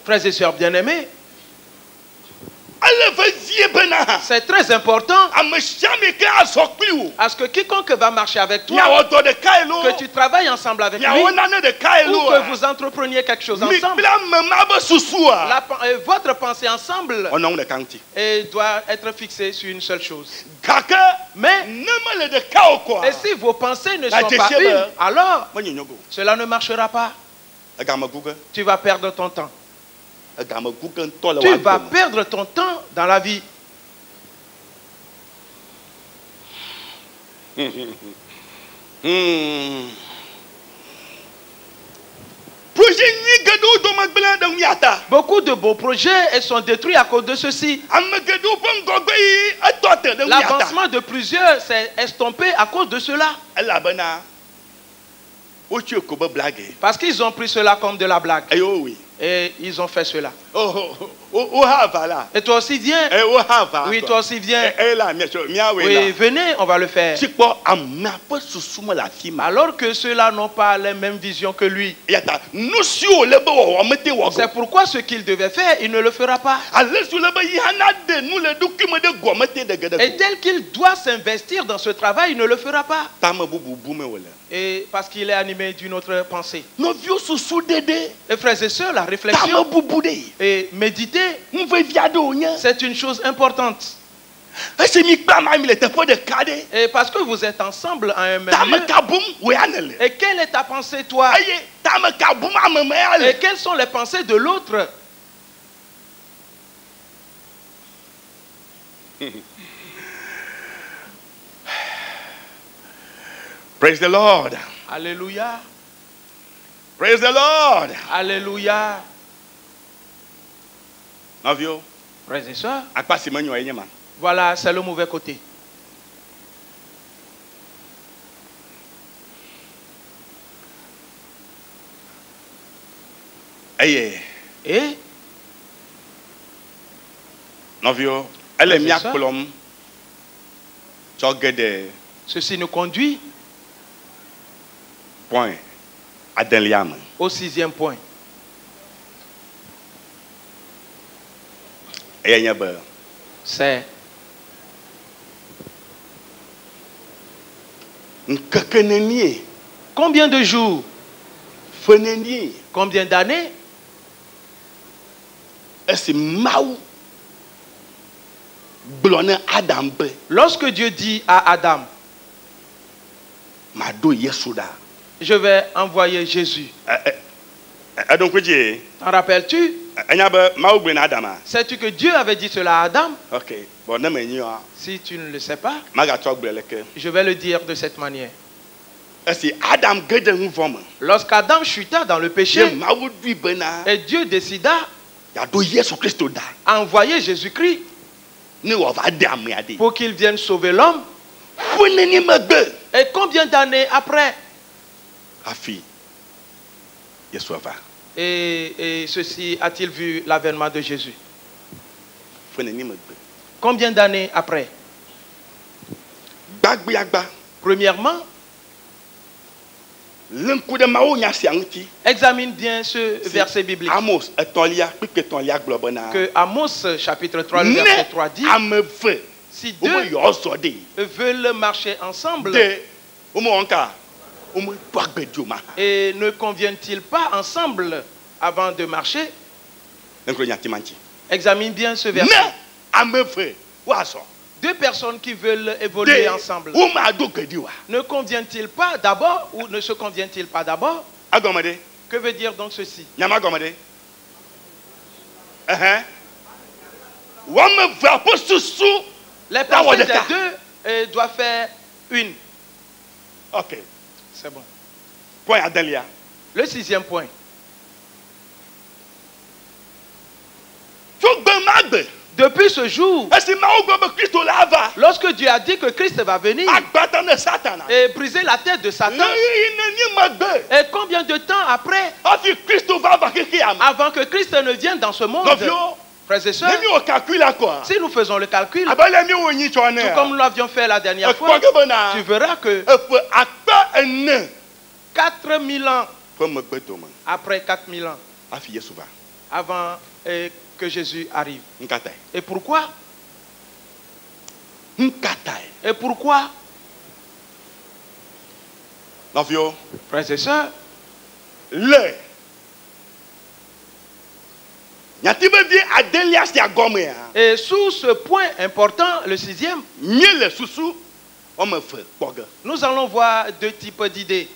Frères et sœurs bien-aimés, c'est très important à ce que quiconque va marcher avec toi, que tu travailles ensemble avec lui, ou que vous entrepreniez quelque chose ensemble. Votre pensée ensemble doit être fixée sur une seule chose. Mais et si vos pensées ne sont pas une, alors cela ne marchera pas. Tu vas perdre ton temps. Tu vas perdre ton temps dans la vie. Beaucoup de beaux projets sont détruits à cause de ceci. L'avancement de plusieurs s'est estompé à cause de cela. Parce qu'ils ont pris cela comme de la blague. Et ils ont fait cela. Et toi aussi viens. Oui, toi aussi viens. Oui, venez, on va le faire. Alors que ceux-là n'ont pas les mêmes visions que lui. C'est pourquoi ce qu'il devait faire, il ne le fera pas. Et tel qu'il doit s'investir dans ce travail, il ne le fera pas. Et parce qu'il est animé d'une autre pensée. Et frères et sœurs, la réflexion et méditer, c'est une chose importante. Et parce que vous êtes ensemble à un même lieu, et quelle est ta pensée toi? Et quelles sont les pensées de l'autre? Praise the Lord. Alléluia. Praise the Lord. Alléluia. Novio. Frères et sœurs. Voilà, c'est le mauvais côté. Et Novio, elle est mieux colom. Ceci nous conduit point au 6e point. C'est Combien de jours? Combien d'années? Lorsque Dieu dit à Adam, je vais envoyer Jésus. T'en rappelles-tu? Sais-tu que Dieu avait dit cela à Adam? Si tu ne le sais pas, je vais le dire de cette manière. Lorsqu'Adam chuta dans le péché, et Dieu décida d'envoyer Jésus-Christ pour qu'il vienne sauver l'homme. Et combien d'années après? Et ceci a-t-il vu l'avènement de Jésus? Combien d'années après? Premièrement, examine bien ce verset biblique. Que Amos chapitre 3, le verset 3 dit, si deux veulent marcher ensemble, et ne conviennent-ils pas ensemble avant de marcher? Examine bien ce verset. Deux personnes qui veulent évoluer ensemble, ne conviennent-ils pas d'abord ou ne se conviennent-ils pas d'abord? Que veut dire donc ceci? Les personnes des deux doivent faire une. Ok. C'est bon. Le 6e point. Depuis ce jour, lorsque Dieu a dit que Christ va venir et briser la tête de Satan, et combien de temps après, avant que Christ ne vienne dans ce monde, frères et sœurs, si nous faisons le calcul, tout comme nous l'avions fait la dernière fois, tu verras que 4000 ans, après 4000 ans, avant que Jésus arrive. Et pourquoi? Et pourquoi? Frères et sœurs, et sous ce point important, le 6e, nous allons voir deux types d'idées.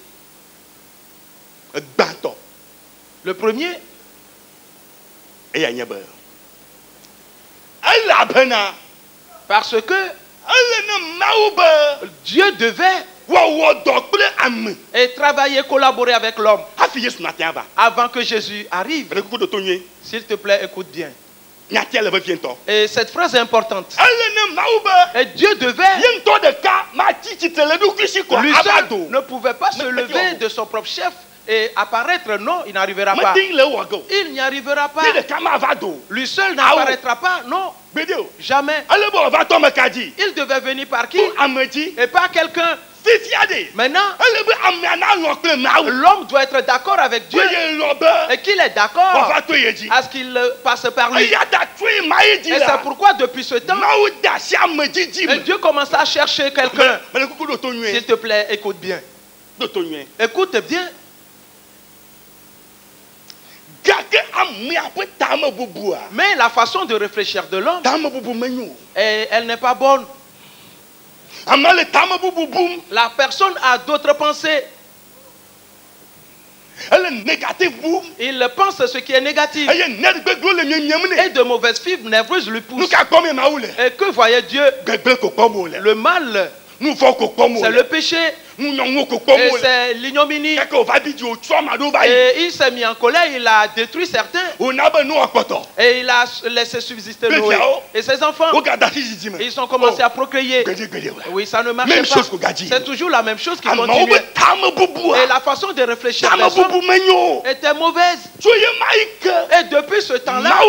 Le premier, parce que Dieu devait et travailler, collaborer avec l'homme avant que Jésus arrive. S'il te plaît, écoute bien. Et cette phrase est importante. Et Dieu devait, lui seul ne pouvait pas se lever de son propre chef et apparaître. Non, il n'arrivera pas. Il n'y arrivera pas. Lui seul n'apparaîtra pas. Non, jamais. Il devait venir par qui? Et par quelqu'un. Maintenant, l'homme doit être d'accord avec Dieu et qu'il est d'accord à ce qu'il passe par lui. Et c'est pourquoi depuis ce temps, Dieu commence à chercher quelqu'un. S'il te plaît, écoute bien. Écoute bien. Mais la façon de réfléchir de l'homme, elle n'est pas bonne. La personne a d'autres pensées. Il pense ce qui est négatif. Et de mauvaises fibres nerveuses lui poussent. Et que voyait Dieu? Le mal. C'est le péché. Et c'est l'ignominie. Et il s'est mis en colère, il a détruit certains. Et il a laissé subsister Noé. Et ses enfants, ils ont commencé à procréer. Oui, ça ne marche pas. C'est toujours la même chose qui continue. Et la façon de réfléchir des hommes était mauvaise. Et depuis ce temps-là,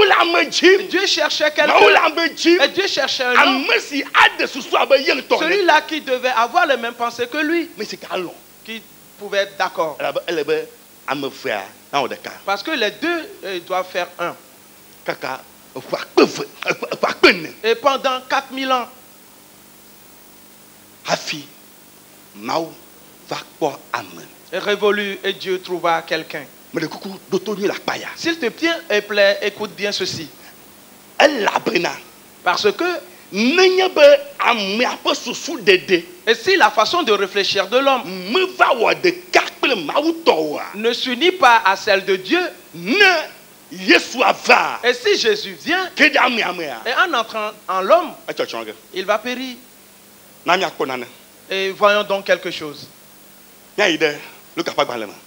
Dieu cherchait quelqu'un. Et Dieu cherchait un homme. Celui-là qui devait avoir les mêmes pensées que lui. Qui pouvait être d'accord. Parce que les deux doivent faire un. Et pendant 4000 ans, est révolu et Dieu trouva quelqu'un. S'il te plaît, écoute bien ceci. Parce que et si la façon de réfléchir de l'homme ne s'unit pas à celle de Dieu, et si Jésus vient et en entrant en l'homme, il va périr. Et voyons donc quelque chose.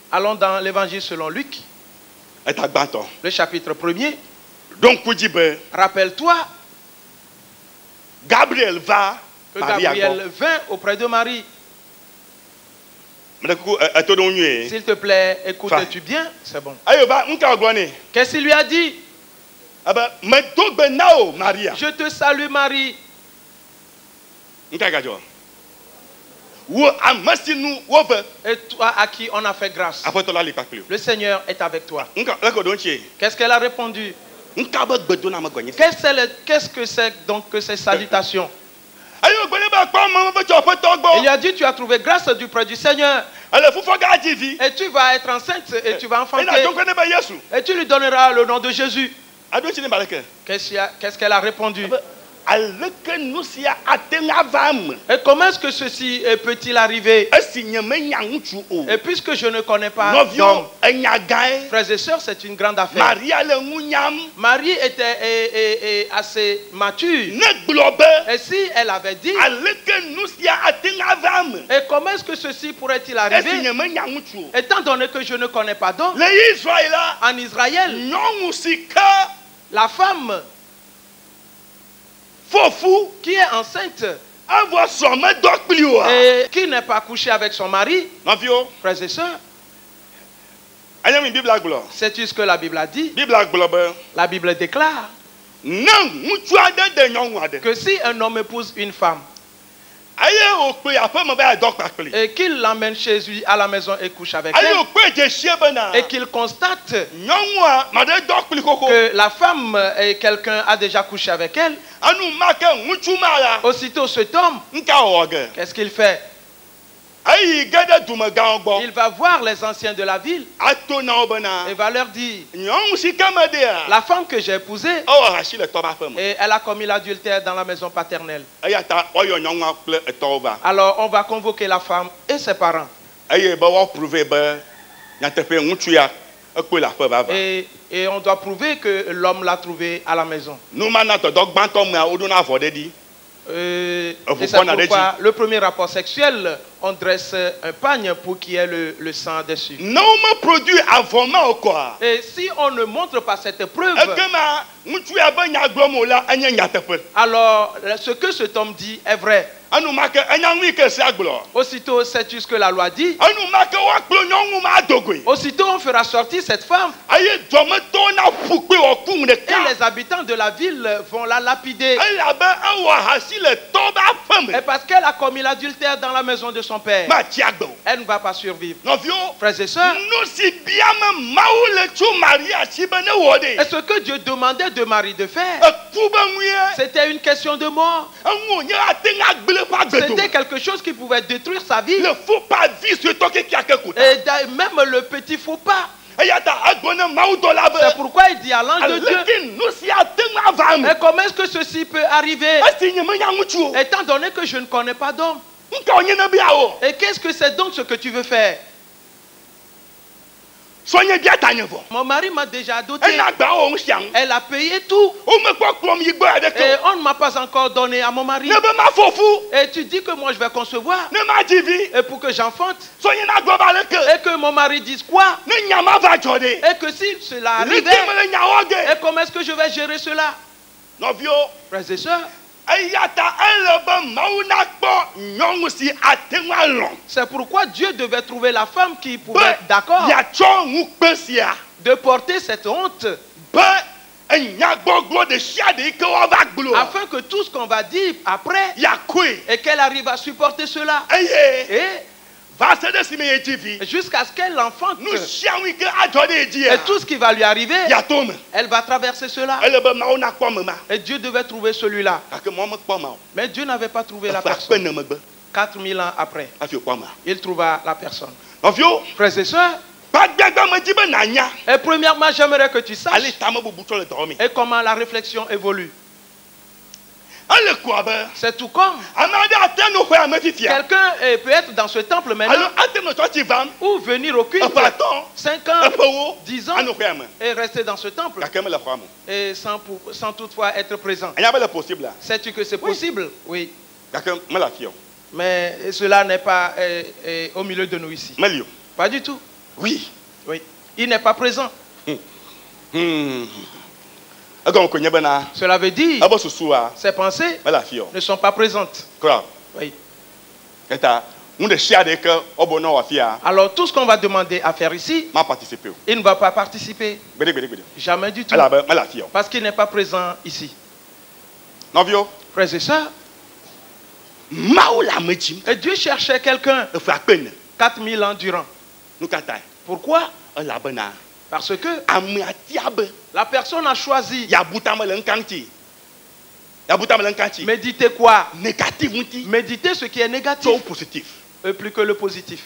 Allons dans l'évangile selon Luc, le chapitre 1er. Rappelle-toi que Gabriel vint auprès de Marie. S'il te plaît, écoutes-tu bien? C'est bon. Qu'est-ce qu'il lui a dit? Je te salue Marie. Et toi à qui on a fait grâce, le Seigneur est avec toi. Qu'est-ce qu'elle a répondu? Qu'est-ce que c'est donc que ces salutations? Il lui a dit, tu as trouvé grâce auprès du Seigneur. Et tu vas être enceinte et tu vas enfanter. Et tu lui donneras le nom de Jésus. Qu'est-ce qu'elle a répondu? Et comment est-ce que ceci peut-il arriver? Et puisque je ne connais pas d'homme, frères et sœurs, c'est une grande affaire. Marie était assez mature. Et si elle avait dit, et comment est-ce que ceci pourrait-il arriver? Étant donné que je ne connais pas d'homme, en Israël, la femme qui est enceinte et qui n'est pas couchée avec son mari, frères et sœurs, sais-tu ce que la Bible a dit? La Bible déclare que si un homme épouse une femme et qu'il l'emmène chez lui à la maison et couche avec elle, et qu'il constate que la femme et quelqu'un a déjà couché avec elle, aussitôt cet homme, qu'est-ce qu'il fait? Il va voir les anciens de la ville et va leur dire, la femme que j'ai épousée, et elle a commis l'adultère dans la maison paternelle. Alors on va convoquer la femme et ses parents. Et on doit prouver que l'homme l'a trouvée à la maison. Et c'est pourquoi le premier rapport sexuel, on dresse un pagne pour qu'il y ait le sang dessus. Et si on ne montre pas cette preuve, alors ce que cet homme dit est vrai. Aussitôt, sais-tu ce que la loi dit? Aussitôt, on fera sortir cette femme. Et les habitants de la ville vont la lapider. Et parce qu'elle a commis l'adultère dans la maison de son père, elle ne va pas survivre. Frères et sœurs, et ce que Dieu demandait de Marie de faire, c'était une question de mort. C'était quelque chose qui pouvait détruire sa vie. Et même le petit faux pas. C'est pourquoi il dit à l'ange de Dieu, et comment est-ce que ceci peut arriver, étant donné que je ne connais pas d'homme? Et qu'est-ce que c'est donc ce que tu veux faire? Mon mari m'a déjà doté. Elle a payé tout. Et on ne m'a pas encore donné à mon mari. Et tu dis que moi je vais concevoir. Et pour que j'enfante. Et que mon mari dise quoi? Et que si cela arrivait, et comment est-ce que je vais gérer cela? Frères et sœurs, c'est pourquoi Dieu devait trouver la femme qui pouvait être d'accord de porter cette honte, afin que tout ce qu'on va dire après, et qu'elle arrive à supporter cela. Jusqu'à ce qu'elle l'enfante. Et tout ce qui va lui arriver, elle va traverser cela. Et Dieu devait trouver celui-là. Mais Dieu n'avait pas trouvé la personne. 4000 ans après, il trouva la personne. Frères et sœurs, et premièrement, j'aimerais que tu saches et comment la réflexion évolue. C'est tout comme quelqu'un peut être dans ce temple maintenant ou venir au culte 5 ans, 10 ans et rester dans ce temple et sans toutefois être présent. Sais-tu que c'est possible? Oui. Mais cela n'est pas au milieu de nous ici. Pas du tout. Oui. Oui. Il n'est pas présent. Cela veut dire ses pensées ne sont pas présentes. Oui. Alors tout ce qu'on va demander à faire ici, il ne va pas participer. Jamais du tout. Parce qu'il n'est pas présent ici. Frères et sœurs, et Dieu cherchait quelqu'un 4000 ans durant. Pourquoi? Parce que la personne a choisi. Méditer quoi? Méditer ce qui est négatif. Plus que le positif.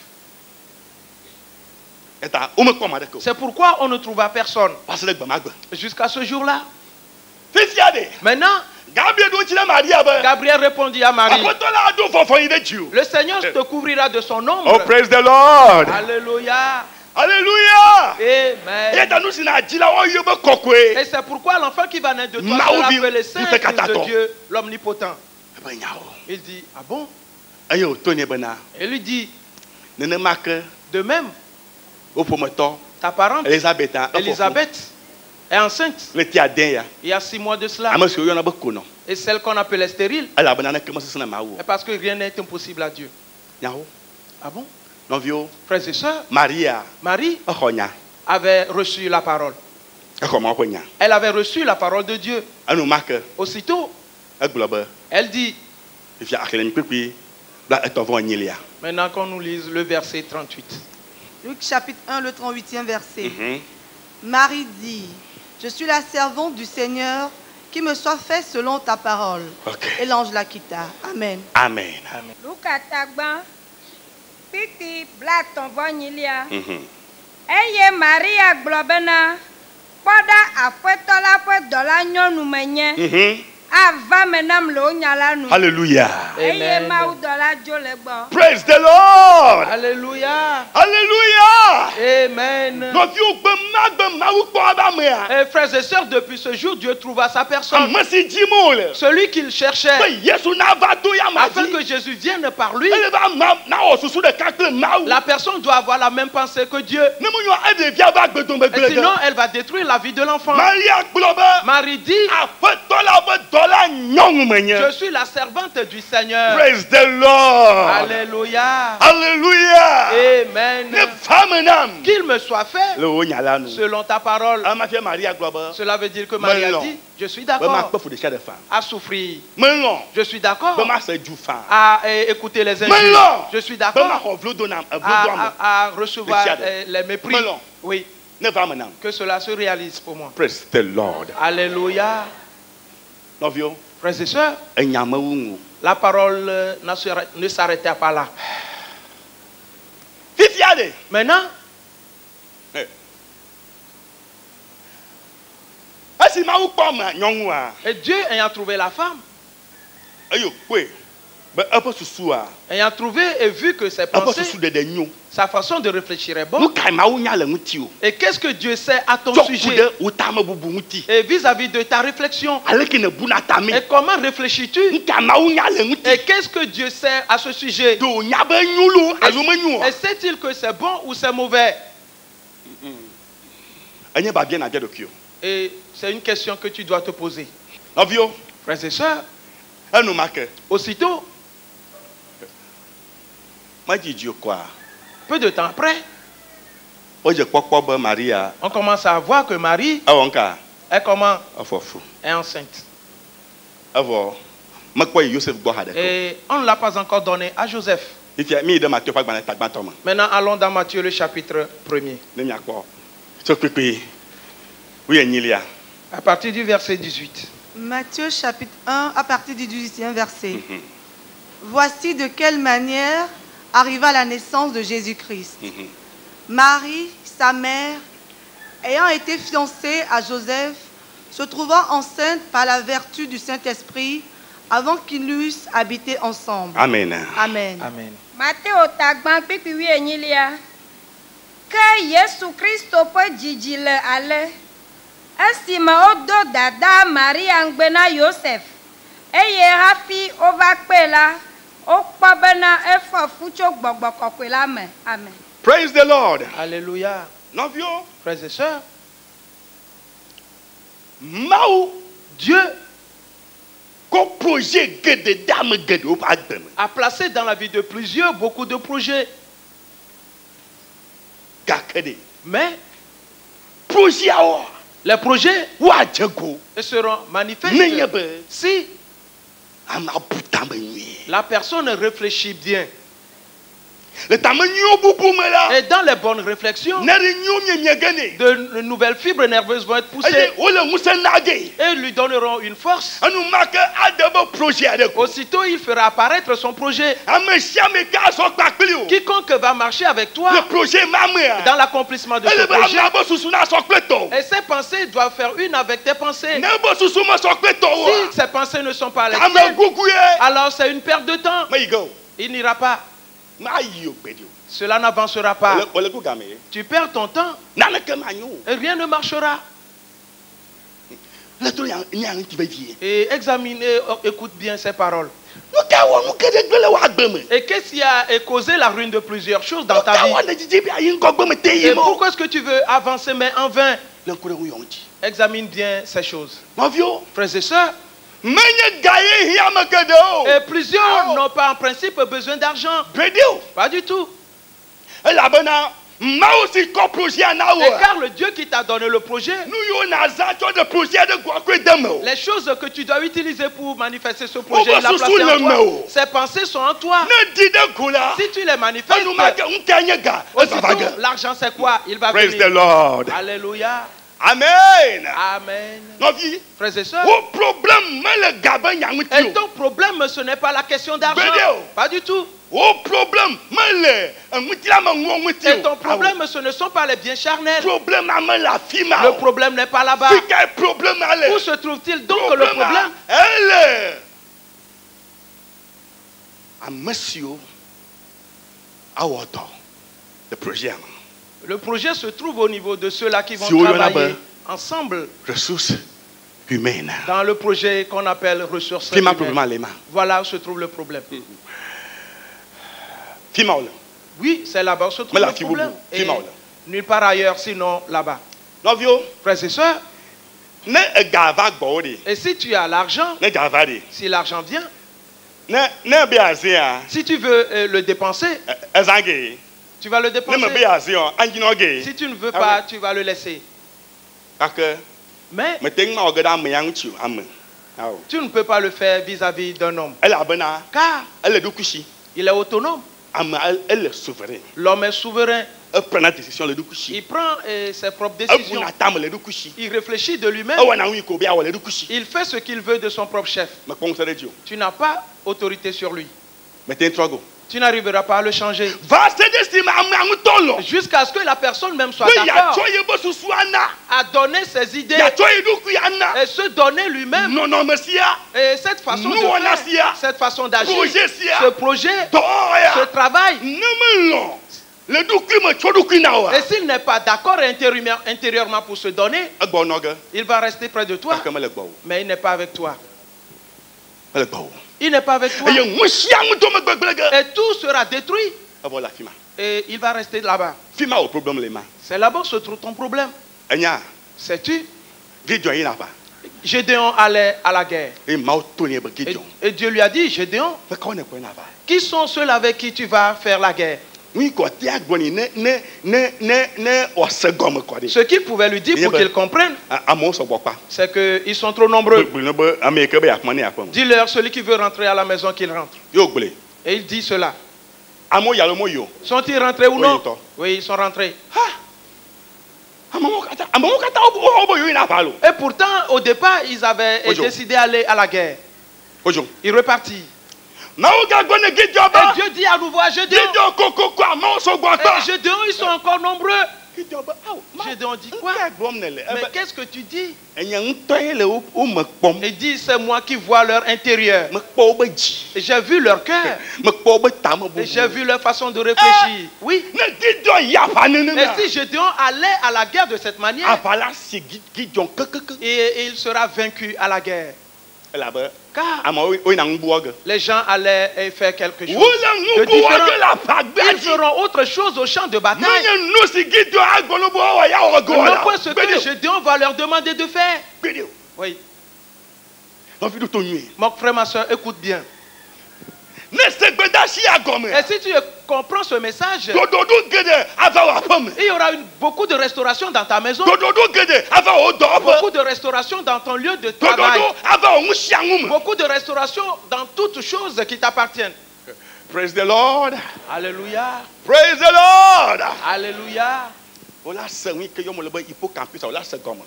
C'est pourquoi on ne trouva personne. Jusqu'à ce jour-là. Maintenant, Gabriel répondit à Marie. Le Seigneur te couvrira de son ombre. Oh, praise the Lord. Alléluia. Alléluia. Amen. Et c'est pourquoi l'enfant qui va naître de toi sera appelé Saint de Dieu, l'omnipotent. Il dit, ah bon? Et lui dit, de même, ta parente, Élisabeth est enceinte. Il y a 6 mois de cela. Et celle qu'on appelait stérile. Et parce que rien n'est impossible à Dieu. Ah bon? Frères et sœurs, Marie avait reçu la parole. Elle avait reçu la parole de Dieu. Aussitôt, elle dit, maintenant qu'on nous lise le verset 38. Luc chapitre 1, le 38e verset. Marie dit, je suis la servante du Seigneur, qu'il me soit fait selon ta parole. Et l'ange la quitta. Amen. Amen. Piti blaton vanyilia. Eye Maria globena. Poda afwetola fwe dola nyonu menye. Ava menam lo nyala nu. Hallelujah. Eye ma u dola jole bo. Praise the Lord. Hallelujah. Hallelujah. Amen. Et frères et sœurs, depuis ce jour, Dieu trouva sa personne. Celui qu'il cherchait. Afin que Jésus vienne par lui. La personne doit avoir la même pensée que Dieu. Et sinon, elle va détruire la vie de l'enfant. Marie dit, je suis la servante du Seigneur. Praise the Lord. Alléluia. Alléluia. Amen. Qu'il me soit fait selon ta parole. Cela veut dire que Marie a dit, je suis d'accord à souffrir. Je suis d'accord à écouter les injures. Je suis d'accord à recevoir les mépris. Oui. Que cela se réalise pour moi. Praise the Lord. Alléluia. Frères et sœurs, la parole ne s'arrêtait pas là. Maintenant, et Dieu ayant trouvé la femme, ayant trouvé et vu que ses pensées, sa façon de réfléchir est bonne. Et qu'est-ce que Dieu sait à ton sujet? Et vis-à-vis de ta réflexion. Et comment réfléchis-tu? Et qu'est-ce que Dieu sait à ce sujet? Et sait-il que c'est bon ou c'est mauvais? Et c'est une question que tu dois te poser. Frères et sœurs, aussitôt, peu de temps après, on commence à voir que Marie est enceinte. Et on ne l'a pas encore donné à Joseph. Maintenant, allons dans Matthieu, le chapitre 1er. À partir du verset 18. Matthieu chapitre 1, à partir du 18e verset. voici de quelle manière arriva la naissance de Jésus-Christ. Marie, sa mère, ayant été fiancée à Joseph, se trouvant enceinte par la vertu du Saint-Esprit, avant qu'ils eussent habité ensemble. Amen. Amen. Amen. Matthieu tagban pipi wi enyilia. Que Yesu Christo pe dzidzi le ale. Esime wodo dada Maria ngbena Joseph. Eye hafi ova kpe la, okpɔ bena efɔ fu tso gbɔgbɔ kɔkɔe la me. Amen. Praise the Lord. Alléluia. Novio, Frères et sœurs, Maou, Dieu a placé dans la vie de plusieurs beaucoup de projets. Mais les projets seront manifestés si la personne réfléchit bien. Et dans les bonnes réflexions, de nouvelles fibres nerveuses vont être poussées et lui donneront une force. Aussitôt, il fera apparaître son projet. Quiconque va marcher avec toi dans l'accomplissement de ce projet, et ses pensées doivent faire une avec tes pensées. Si ces pensées ne sont pas les tiennes, alors c'est une perte de temps. Il n'ira pas. Cela n'avancera pas. Tu perds ton temps et rien ne marchera. Et examinez, écoute bien ces paroles. Et qu'est-ce qui a causé la ruine de plusieurs choses dans ta vie? Et pourquoi est-ce que tu veux avancer mais en vain? Examine bien ces choses. Frères et sœurs, et plusieurs n'ont pas en principe besoin d'argent. Pas du tout. Et car le Dieu qui t'a donné le projet, les choses que tu dois utiliser pour manifester ce projet, il l'a placé en toi. Ces pensées sont en toi. Si tu les manifestes, l'argent c'est quoi? Il va Praise venir. the Lord. Alléluia. Amen. Amen. Frères et sœurs, et ton problème, ce n'est pas la question d'argent. Pas du tout. Et ton problème, ce ne sont pas les biens charnels. Le problème n'est pas là-bas. Où se trouve-t-il donc le problème? Le projet se trouve au niveau de ceux-là qui vont travailler ensemble ressources humaines. Dans le projet qu'on appelle ressources humaines. Voilà où se trouve le problème. Oui, c'est là-bas où se trouve le problème. Et nulle part ailleurs, sinon là-bas. Frères et sœurs, et si tu as l'argent, si l'argent vient, si tu veux le dépenser, tu vas le dépenser. Si tu ne veux pas, tu vas le laisser. Mais tu ne peux pas le faire vis-à-vis d'un homme. Car il est autonome. L'homme est souverain. Il prend ses propres décisions. Il réfléchit de lui-même. Il fait ce qu'il veut de son propre chef. Tu n'as pas autorité sur lui. Tu n'arriveras pas à le changer. Jusqu'à ce que la personne même soit d'accord à donner ses idées et se donner lui-même. Et cette façon de faire, cette façon d'agir, ce projet, ce travail. Et s'il n'est pas d'accord intérieurement pour se donner, il va rester près de toi, mais il n'est pas avec toi. Il n'est pas avec toi. Et tout sera détruit. Et il va rester là-bas. C'est là-bas où se trouve ton problème. Sais-tu? Gédéon allait à la guerre. Et Dieu lui a dit, Gédéon, qui sont ceux avec qui tu vas faire la guerre? Ce qu'il pouvait lui dire pour qu'il comprenne, c'est qu'ils sont trop nombreux. Dis-leur, celui qui veut rentrer à la maison, qu'il rentre. Et il dit cela. Sont-ils rentrés ou non? Oui, ils sont rentrés. Et pourtant, au départ, ils avaient décidé d'aller à la guerre. Ils repartirent. Et Dieu dit à nouveau à Gédéon. Et Gédéon, ils sont encore nombreux. Gédéon dit quoi? Mais qu'est-ce que tu dis? Il dit c'est moi qui vois leur intérieur. Et j'ai vu leur cœur. Et j'ai vu leur façon de réfléchir. Oui. Et si Gédéon allait à la guerre de cette manière, et il sera vaincu à la guerre. Car les gens allaient faire quelque chose de différent. Ils feront autre chose au champ de bataille. Non point ce que Gédéon va leur demander de faire. Oui. Mon frère, ma soeur, écoute bien. Et si tu comprends ce message, il y aura beaucoup de restauration dans ta maison, beaucoup de restauration dans ton lieu de travail, beaucoup de restauration dans toutes choses qui t'appartiennent. Praise the Lord. Alléluia. Praise the Lord. Alléluia.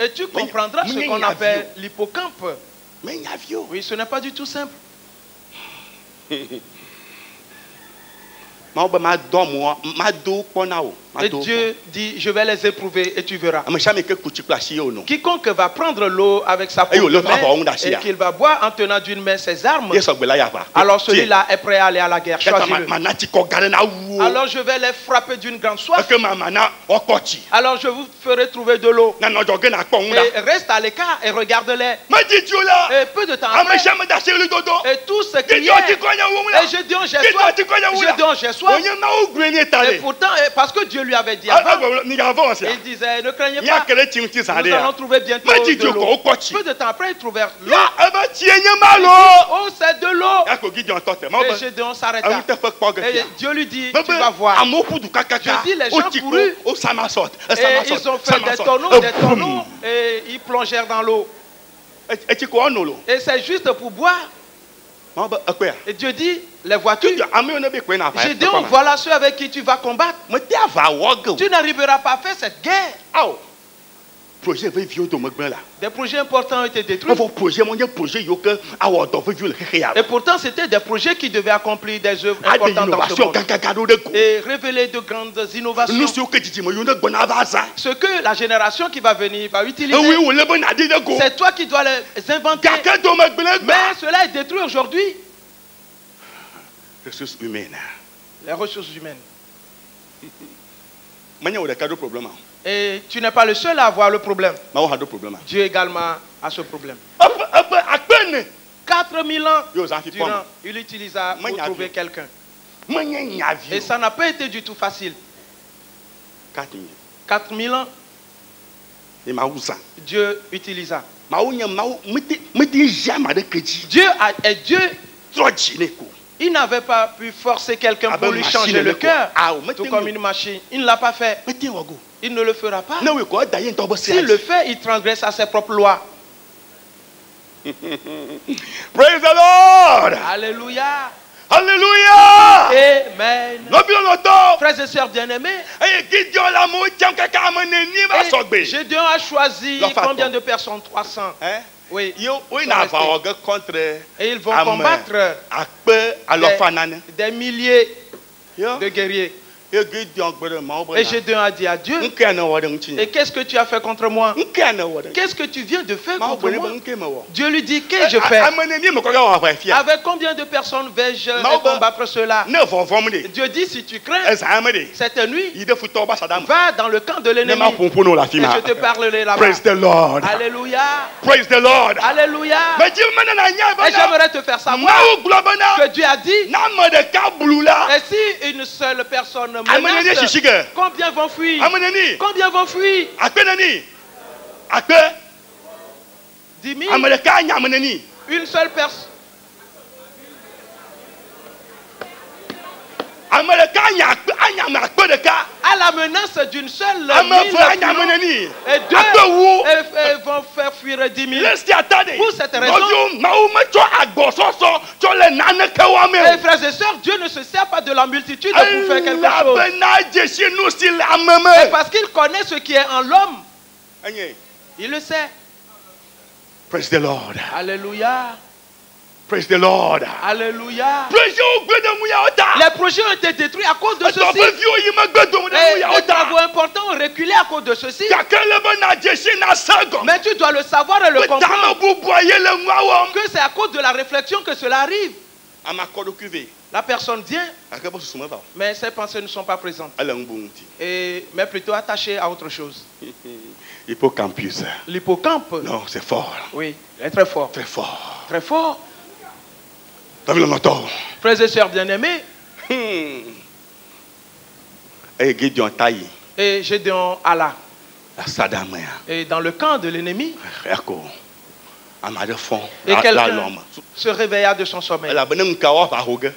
Et tu comprendras ce qu'on appelle l'hippocampe. Oui, ce n'est pas du tout simple. Et Dieu dit, je vais les éprouver et tu verras. Quiconque va prendre l'eau avec sa paume de main et qu'il va boire en tenant d'une main ses armes, alors celui-là est prêt à aller à la guerre. Choisis-le. Alors je vais les frapper d'une grande soif. Alors je vous ferai trouver de l'eau. Et reste à l'écart et regarde-les. Et peu de temps après, et tout ce qui est, et Gédéon, j'ai soif. Gédéon, j'ai soif. Et pourtant, parce que Dieu lui avait dit avant, il disait, ne craignez pas, nous allons trouver bientôt de l'eau. Peu de temps après, ils trouvèrent l'eau. Oh, c'est de l'eau. Et Gédéon s'arrêta. Et Dieu lui dit, tu vas voir. Je dis, les gens coururent. Et ils ont fait des tonneaux, et ils plongèrent dans l'eau. Et c'est juste pour boire. Et Dieu dit, les voitures. Gédéon, voilà ceux avec qui tu vas combattre. Tu n'arriveras pas à faire cette guerre. Des projets importants ont été détruits. Et pourtant, c'était des projets qui devaient accomplir des œuvres importantes dans ce monde et révéler de grandes innovations. Ce que la génération qui va venir va utiliser, c'est toi qui dois les inventer. Mais cela est détruit aujourd'hui. Les ressources humaines. Et tu n'es pas le seul à avoir le problème. Dieu également a ce problème. 4000 ans durant, il utilisa pour trouver quelqu'un. Et ça n'a pas été du tout facile. 4000 ans. Dieu utilisa. Dieu est Dieu. Il n'avait pas pu forcer quelqu'un pour lui changer le cœur, tout comme une machine. Il ne l'a pas fait. Il ne le fera pas. S'il le fait, il transgresse à ses propres lois. Praise the Lord. Alléluia. Alléluia. Amen. Frères et sœurs bien-aimés, Gédéon a choisi combien de personnes? 300. Oui. Et ils vont combattre des milliers de guerriers. Et Gédéon a dit à Dieu, et qu'est-ce que tu as fait contre moi? Qu'est-ce que tu viens de faire contre moi? Dieu lui dit, qu'est-ce que je fais? Avec combien de personnes vais-je combattre cela? Dieu dit, si tu crains cette nuit, va dans le camp de l'ennemi et je te parlerai là-bas. Praise the Lord. Alléluia. Praise the Lord. Alléluia. Et j'aimerais te faire savoir que Dieu a dit, et si une seule personne menace, combien vont fuir? Combien vont fuir? 10 000. Une seule personne. À la menace d'une seule, 1000 et deux vont faire fuir 10 000. Pour cette raison, et frères et sœurs, Dieu ne se sert pas de la multitude pour faire quelque chose. Et parce qu'il connaît ce qui est en l'homme, il le sait. Praise the Lord. Alléluia. Praise the Lord. Alléluia. Les projets ont été détruits à cause de ceci. Et les travaux importants ont reculé à cause de ceci. Mais tu dois le savoir et le comprendre. Que c'est à cause de la réflexion que cela arrive. La personne vient, mais ses pensées ne sont pas présentes. Mais plutôt attachées à autre chose. Hippocampus. L'hippocampe. Non, c'est fort. Oui, il est très fort. Très fort. Très fort. Frères et sœurs bien-aimés. Et Gédéon alla. Et dans le camp de l'ennemi. Et quelqu'un se réveilla de son sommeil.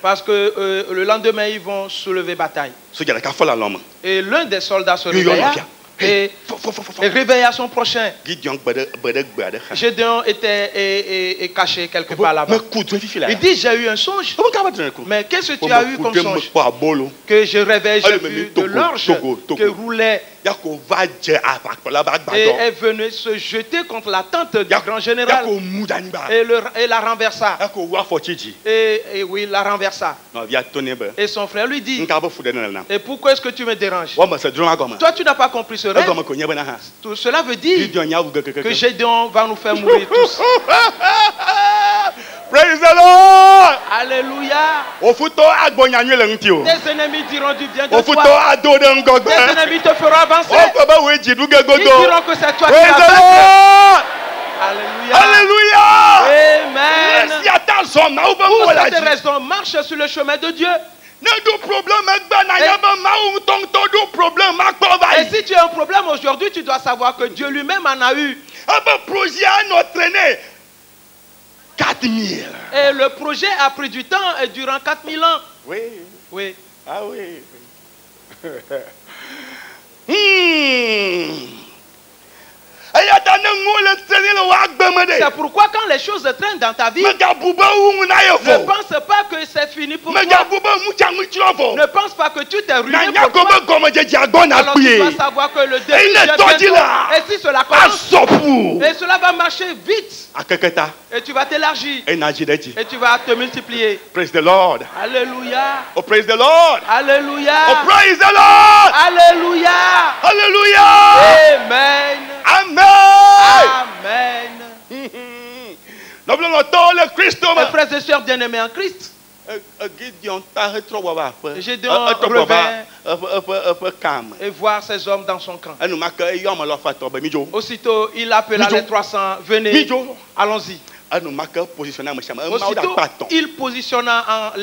Parce que le lendemain, ils vont soulever bataille. Et l'un des soldats se réveilla et réveilla son prochain. Gédéon était caché quelque part là-bas. Il dit, j'ai eu un songe. Mais qu'est-ce que tu as eu comme songe? Que je réveille, j'ai vu de l'orge qui roulait et elle venait se jeter contre la tente du grand général et la renversa. Et oui, la renversa. Et son frère lui dit, et pourquoi est-ce que tu me déranges? Toi, tu n'as pas compris ce rêve. Tout cela veut dire que Gédéon va nous faire mourir tous. Praise the Lord. Alléluia. Tes ennemis diront du bien de toi. Tes ennemis te feront avancer. Ils diront que c'est toi qui as fait. Alléluia. Alléluia. Amen. Pour cette raison, marche sur le chemin de Dieu. Et si tu as un problème aujourd'hui, tu dois savoir que Dieu lui-même en a eu. 4000. Et le projet a pris du temps et durant 4000 ans. Oui. Oui. Ah oui. C'est pourquoi quand les choses traînent dans ta vie, ne pense pas que c'est fini pour toi. Ne pense pas que tu t'es ruiné pour toi. Alors tu dois savoir que le début vient bientôt. Et si cela commence, et cela va marcher vite. Et tu vas t'élargir. Et tu vas te multiplier. Praise the Lord. Alléluia. Oh, praise the Lord. Alléluia. Oh, praise the Lord. Alléluia. Alléluia. Amen. Amen. Amen. Mes frères et sœurs bien-aimés en Christ, Gédéon revint et voir ces hommes dans son camp. Aussitôt, il appela les 300. Venez, allons-y. Aussitôt, il positionna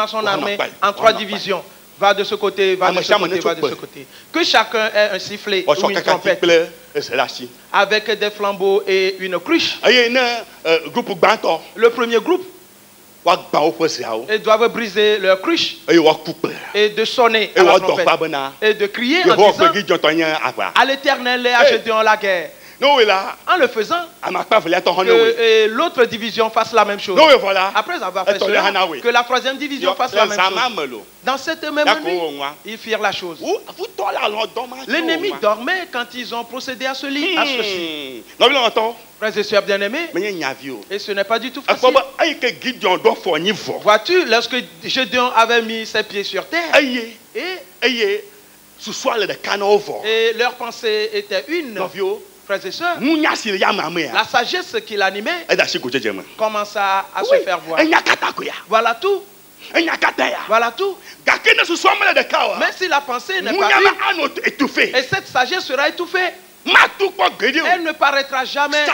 son armée en 3 divisions. Va de ce côté, va de ce côté, va de ce côté. Que chacun ait un sifflet ou une trompette avec des flambeaux et une cruche. Le premier groupe, ils doivent briser leur cruche et de sonner à la trompette et de crier en disant à l'Éternel et à Gédéon la guerre. En le faisant, que l'autre division fasse la même chose. Après avoir fait cela, que la 3e division fasse la même chose. Dans cette même nuit, ils firent la chose. L'ennemi dormait quand ils ont procédé à ceci. Frères et sœurs bien-aimés, et ce n'est pas du tout facile. Vois-tu, lorsque Gédéon avait mis ses pieds sur terre, et leur pensée était une. Frères et sœurs, la sagesse qui l'animait commença à se faire voir. Voilà tout. Voilà tout. Mais si la pensée n'est pas une, et cette sagesse sera étouffée, elle ne paraîtra jamais.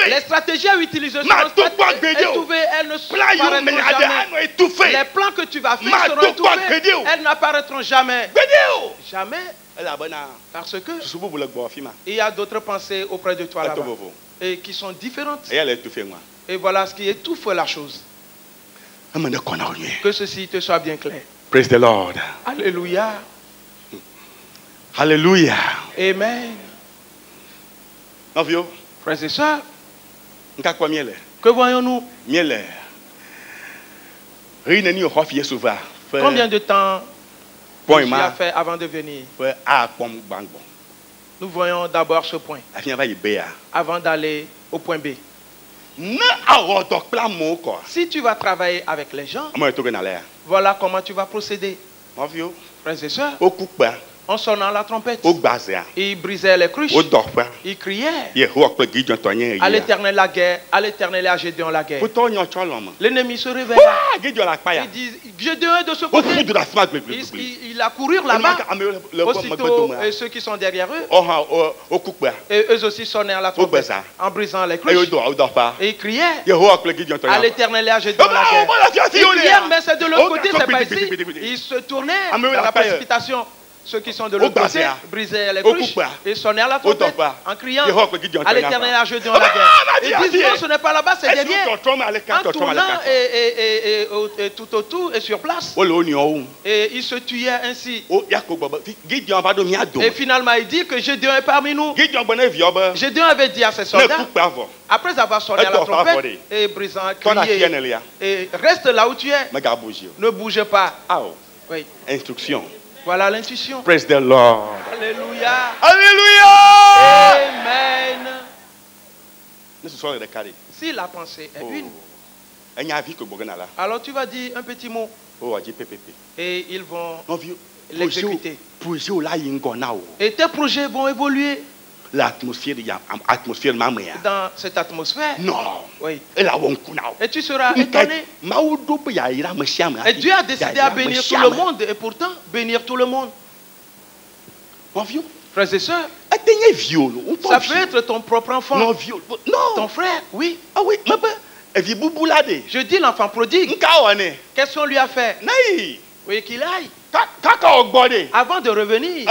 Les stratégies à utiliser seront étouffées, elles ne paraîtront jamais. Les plans que tu vas faire seront étouffés, elles n'apparaîtront jamais. Jamais. Parce que il y a d'autres pensées auprès de toi là-bas et qui sont différentes. Et voilà ce qui étouffe la chose. Que ceci te soit bien clair. Praise the Lord. Alléluia. Alléluia. Amen. Frères et sœurs, que voyons-nous? Combien de temps tu as fait avant de venir? Nous voyons d'abord ce point avant d'aller au point B. Si tu vas travailler avec les gens, voilà comment tu vas procéder. Frères et sœurs, en sonnant la trompette, ils brisaient les cruches, ils criaient. À l'Éternel la guerre, à l'Éternel et à Gédéon la guerre. L'ennemi se réveille. Il dit, Gédéon est de ce côté. Il a couru là-bas. Aussitôt, ceux qui sont derrière eux, et eux aussi sonnaient à la trompette en brisant les cruches. Et ils criaient à l'Éternel et à Gédéon la guerre. Ils crièrent, mais c'est de l'autre côté, c'est pas ici. Ils se tournaient dans la précipitation. Ceux qui sont de l'autre côté brisaient les cruches et sonnaient à la trompette en criant à l'Éternel à Gédéon la guerre. Ils disent non, ce n'est pas là-bas, c'est derrière. En tournant et tout autour et sur place. Et ils se tuaient ainsi. Et finalement, il dit que Gédéon est parmi nous. Gédéon avait dit à ses soldats, après avoir sonné à la trompette et brisant, crié, et reste là où tu es. Ne bouge pas. Oui. Instruction. Voilà l'intuition. Praise the Lord. Alléluia. Alléluia. Amen. Si la pensée est une, alors tu vas dire un petit mot. Et ils vont l'exécuter. Et tes projets vont évoluer. L'atmosphère, dans cette atmosphère. Non. Oui. Et tu seras étonné. Et Dieu a décidé à bénir tout le monde. Et pourtant, bénir tout le monde. Frères et sœurs, ça peut être ton propre enfant. Non. Ton frère, oui. Ah oui. Je dis l'enfant prodigue. Qu'est-ce qu'on lui a fait? Oui, qu'il aille. Avant de revenir,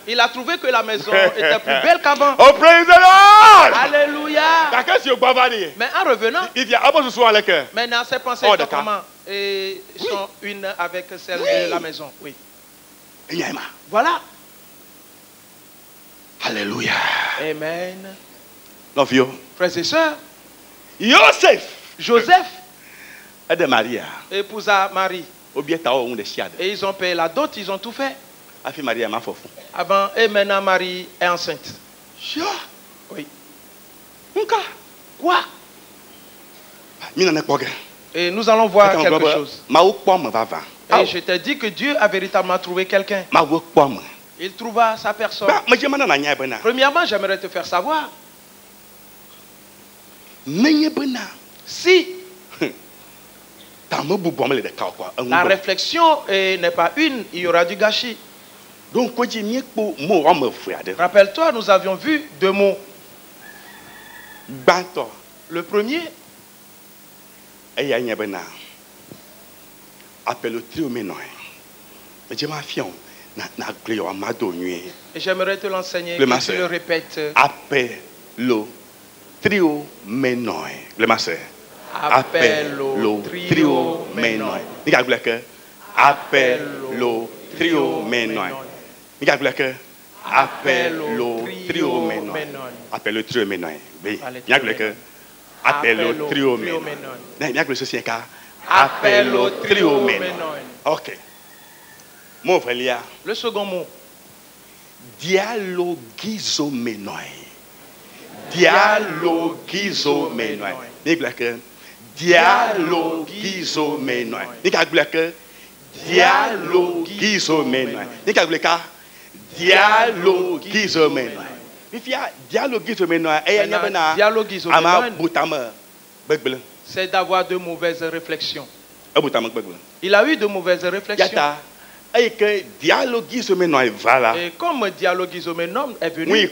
il a trouvé que la maison était plus belle qu'avant. Oh, praise the Lord! Alléluia! Mais en revenant, maintenant ses pensées sont comment? Et sont une avec celle de la maison. Oui. Voilà. Alléluia. Amen. Frères et sœurs, Joseph épousa Marie. Et ils ont payé la dot, ils ont tout fait. Avant, et maintenant Marie est enceinte. Oui. Quoi? Et nous allons voir quelque chose. Et je t'ai dit que Dieu a véritablement trouvé quelqu'un. Il trouva sa personne. Premièrement, j'aimerais te faire savoir. Si la réflexion n'est pas une, il y aura du gâchis. Rappelle-toi, nous avions vu 2 mots. Le premier, et j'aimerais te l'enseigner, que tu le répètes. Appello trio menoi. Appello trio menoi. Appello trio menoi. Appello trio menoi. Appello trio menoi. Appello trio menoi. Appello trio menoi. Ok. Le second mot. Dialogizomenoi. Dialogizomenoi. Dialogizomenoi. Dialogizomenoi. C'est d'avoir de mauvaises réflexions. Il a eu de mauvaises réflexions. Et comme dialogizomenoi est venu,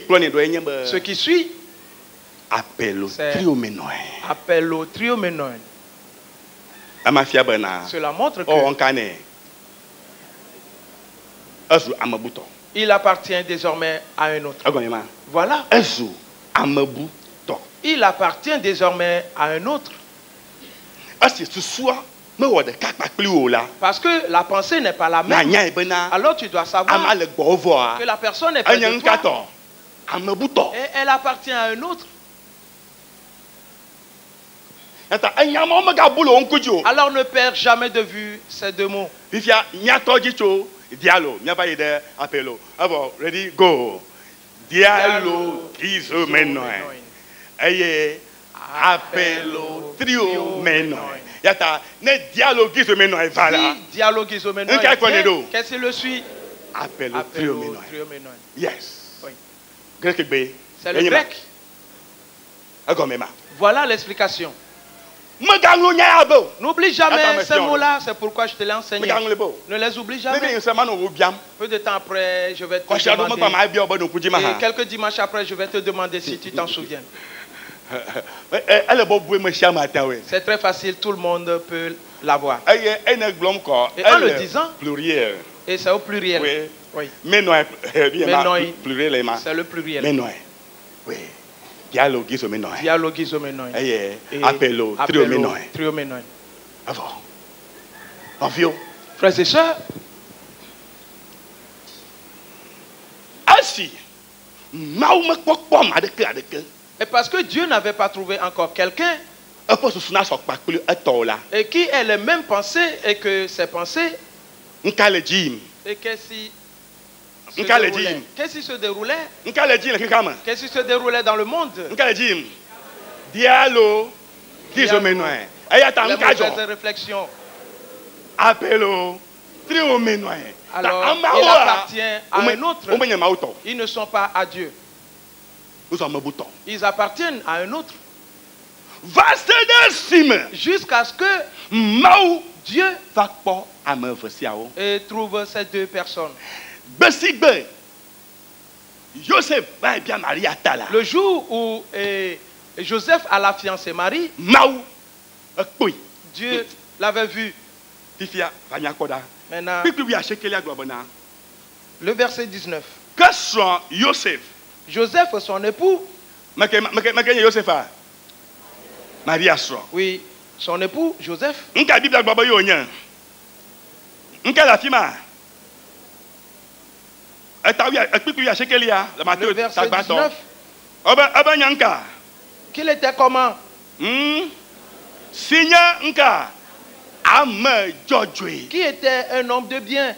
ce qui suit, appello triomenoi. Appello triomenoi. Cela montre que il appartient désormais à un autre. Voilà. Il appartient désormais à un autre. Parce que la pensée n'est pas la même. Alors tu dois savoir que la personne est près de toi. Et elle appartient à un autre. Alors ne perds jamais de vue ces 2 mots. Ready, go. Dialogizomenoi. Appello trio menoi. Yata ne dialoguise menoi voilà. Dialoguise menoi. Qu'est-ce qu'il le suit? Appello trio menoi. Yes. Oui. Grec. C'est le grec. Voilà l'explication. N'oublie jamais ces mots-là, c'est pourquoi je te l'ai enseigné. Ne les oublie jamais. Peu de temps après, je vais te demander. Et quelques dimanches après, je vais te demander si tu t'en souviens. C'est très facile, tout le monde peut l'avoir. Et en le disant, et c'est au pluriel. Oui. Menoi, c'est le pluriel. Menoi. Oui. Dialoguise menoi. Dialoguise menoi. Appello trio menoi. Trio menoi. Avant. Envio. Frères et sœurs. Ainsi. Et parce que Dieu n'avait pas trouvé encore quelqu'un et qui ait les mêmes pensées et que ses pensées. Et qu'est-ce qui se déroulait? Qu'est-ce qui se déroulait dans le monde? Dialogue. Les mauvaises réflexions. Appello trio menoi. Alors, il appartient à un autre. Ils ne sont pas à Dieu. Ils appartiennent à un autre. Jusqu'à ce que Dieu et trouve ces deux personnes. Le jour où Joseph a la fiancée Marie, Dieu l'avait vu. Maintenant, le verset 19. Joseph, son époux. Oui, son époux, Joseph. Le verset 19. Qu'il était comment? Qui était un homme de bien?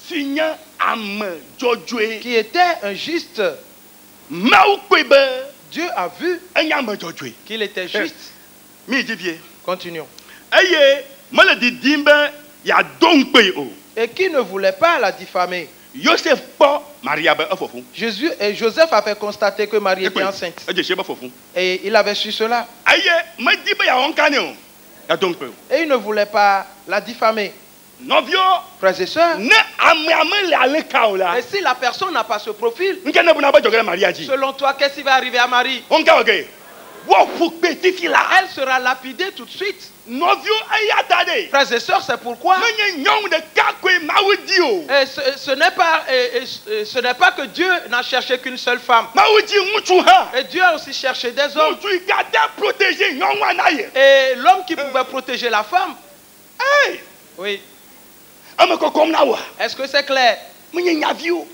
Qui était un juste. Dieu a vu qu'il était juste. Continuons. Et qui ne voulait pas la diffamer. Joseph avait constaté que Marie était enceinte. Et il avait su cela. Et il ne voulait pas la diffamer. Frères et sœurs, et si la personne n'a pas ce profil, selon toi, qu'est-ce qui va arriver à Marie? Elle sera lapidée tout de suite. Frères et sœurs, c'est pourquoi ce n'est pas que Dieu n'a cherché qu'une seule femme. Et Dieu a aussi cherché des hommes. Et l'homme qui pouvait protéger la femme. Oui. Est-ce que c'est clair?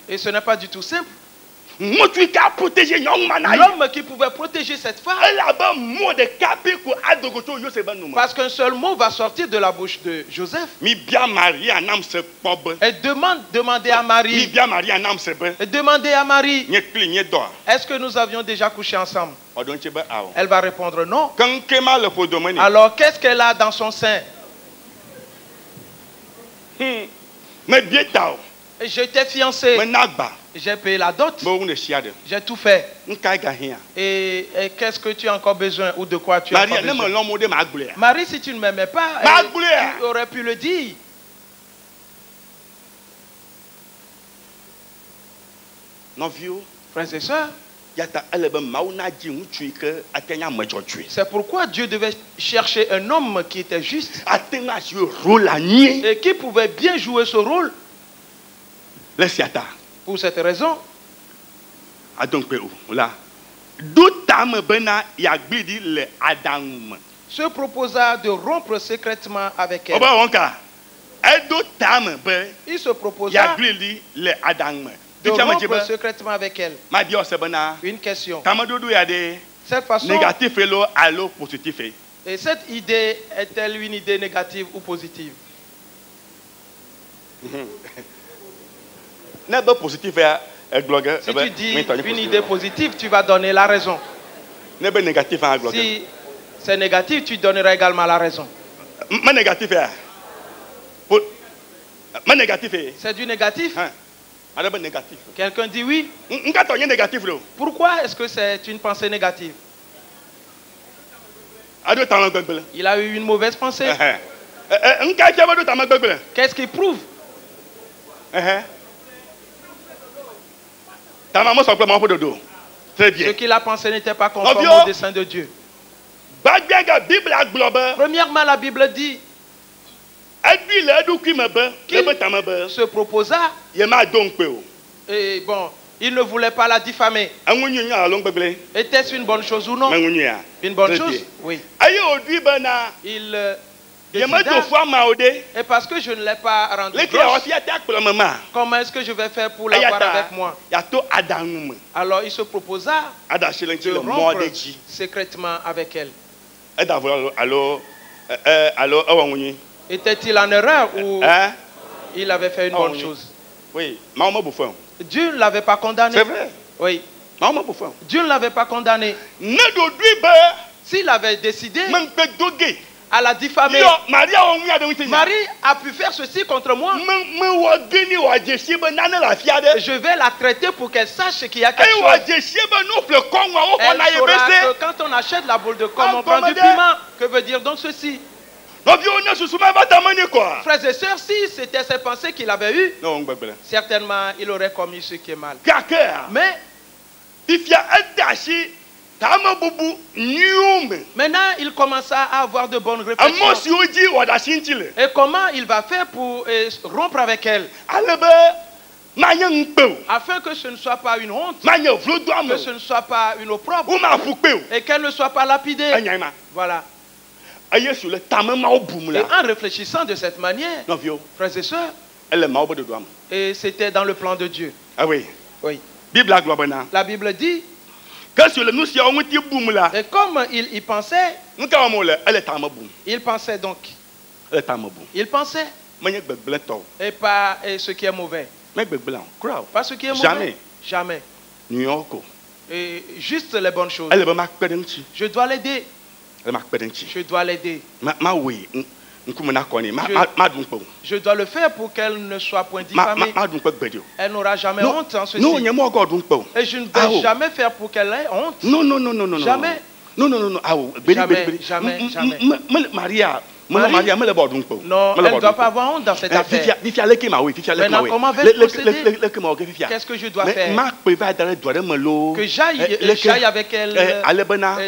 Et ce n'est pas du tout simple. L'homme qui pouvait protéger cette femme, parce qu'un seul mot va sortir de la bouche de Joseph. Et demandez à Marie. Et demandez à Marie. Est-ce que nous avions déjà couché ensemble? Elle va répondre non. Alors qu'est-ce qu'elle a dans son sein? J'étais fiancé. J'ai payé la dot. J'ai tout fait. Et qu'est-ce que tu as encore besoin ou de quoi tu as encore besoin? Marie, si tu ne m'aimais pas, tu aurais pu le dire. Frères et sœurs, c'est pourquoi Dieu devait chercher un homme qui était juste et qui pouvait bien jouer ce rôle. Pour cette raison, se proposa de rompre secrètement avec elle. Il se proposa de rompre secrètement avec elle. Une question. Cette façon, et cette idée est-elle une idée négative ou positive? Si tu dis une idée positive, tu vas donner la raison. Si c'est négatif, tu donneras également la raison. C'est du négatif. Quelqu'un dit oui. Pourquoi est-ce que c'est une pensée négative? Il a eu une mauvaise pensée. Qu'est-ce qu'il prouve? Très bien. Ce qu'il a pensé n'était pas conforme au dessein de Dieu. Premièrement, la Bible dit qu'il se proposa. Et bon, il ne voulait pas la diffamer. Était-ce une bonne chose ou non? Une bonne chose? Oui. Il décida, et parce que je ne l'ai pas rendu grosse, comment est-ce que je vais faire pour l'avoir avec moi? Alors il se proposa de rompre secrètement avec elle. Était-il en erreur ou il avait fait une bonne chose? Oui. Dieu ne l'avait pas condamné. C'est vrai. Oui. Dieu ne l'avait pas condamné. S'il avait décidé à la diffamer, Marie a pu faire ceci contre moi. Je vais la traiter pour qu'elle sache qu'il y a quelque chose. Elle saura que quand on achète la boule de com, on prend du piment. Que veut dire donc ceci? Frères et sœurs, si c'était ses pensées qu'il avait eues, certainement il aurait commis ce qui est mal. Mais maintenant, il commença à avoir de bonnes réflexions. Et comment il va faire pour rompre avec elle? Afin que ce ne soit pas une honte, que ce ne soit pas une opprobre, et qu'elle ne soit pas lapidée. Voilà. Et en réfléchissant de cette manière, frères et sœurs, et c'était dans le plan de Dieu. Ah oui. Oui. La Bible dit, et comme il y pensait, il pensait donc. Il pensait. Et pas ce qui est mauvais. Pas ce qui est mauvais. Jamais. Et juste les bonnes choses. Je dois l'aider. Je dois l'aider. Je dois le faire pour qu'elle ne soit point diffamée. Elle n'aura jamais honte en ceci. Et je ne vais jamais faire pour qu'elle ait honte. Non. Jamais. Non. Jamais. Non, elle ne doit pas avoir honte dans cette affaire. Maintenant, comment vais-je procéder? Qu'est-ce que je dois faire? Que j'aille avec elle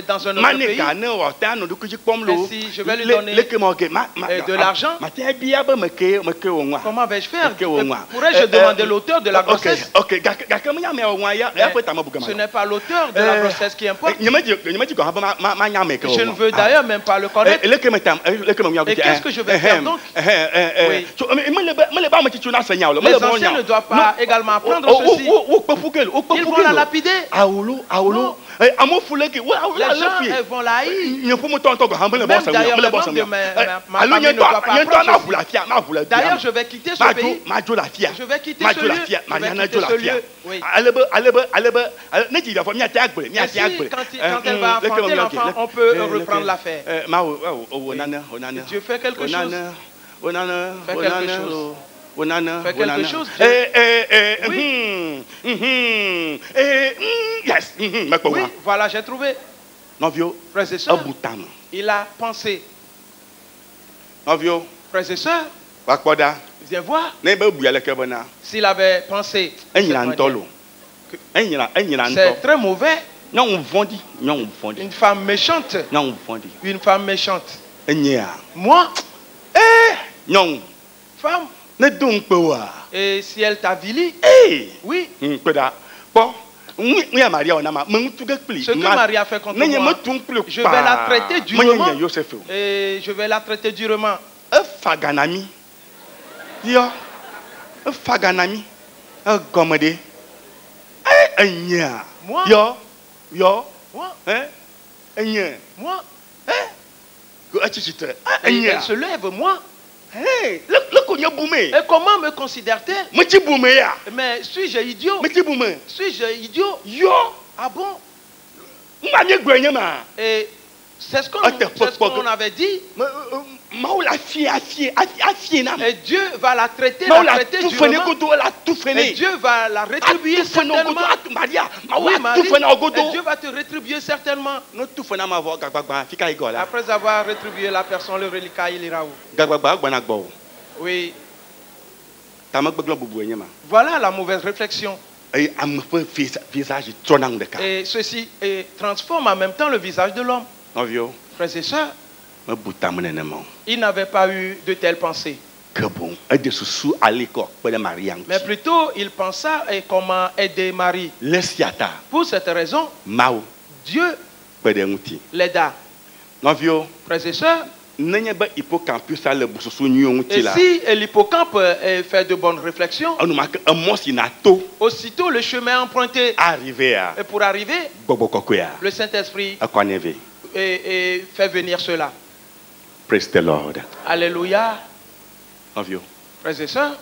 dans un autre pays? Et si je vais lui donner de l'argent, comment vais-je faire? Pourrais-je demander l'auteur de la grossesse? Ce n'est pas l'auteur de la grossesse qui importe. Je ne veux d'ailleurs même pas le connaître. Et qu'est-ce que je vais faire donc? Oui. Les anciens ne doivent pas également apprendre ceci. Ils vont la lapider. Non. Les gens vont la haïr. Même d'ailleurs, le membre de ma famille ne doit pas apprendre ceci. D'ailleurs, je vais quitter ce pays. Je vais quitter ce lieu. Oui. Et si, quand elle va enfanter l'enfant, on peut reprendre l'affaire. Dieu fait quelque chose. Fais quelque chose. Fais quelque chose. Oui. Oui, voilà, j'ai trouvé. Frères et sœurs, il a pensé. Frères et sœurs, viens voir. S'il avait pensé, c'est très mauvais. Une femme méchante. Une femme méchante. Moi, femme, et si elle t'avilit, oui. Ce que Marie a fait contre moi, je vais la traiter durement. Et je vais la traiter durement. Moi, et elle se lève, moi. Et comment me considère-t-elle? Mais suis-je idiot? Suis-je idiot? Ah bon? Et c'est ce qu'on avait dit. Et Dieu va la traiter durement. Et Dieu va la rétribuer certainement. Oui, Marie, et Dieu va te rétribuer certainement. Après avoir rétribué la personne, le reliquat, il ira où? Oui. Voilà la mauvaise réflexion. Et ceci transforme en même temps le visage de l'homme. Frères et sœurs, il n'avait pas eu de telles pensées. Mais plutôt, il pensa comment aider Marie. Pour cette raison, Dieu l'aida. Frères et sœurs, et si l'hippocampe fait de bonnes réflexions, aussitôt le chemin emprunté et pour arriver, le Saint-Esprit fait venir cela. Praise the Lord. Alléluia. Frères et sœurs,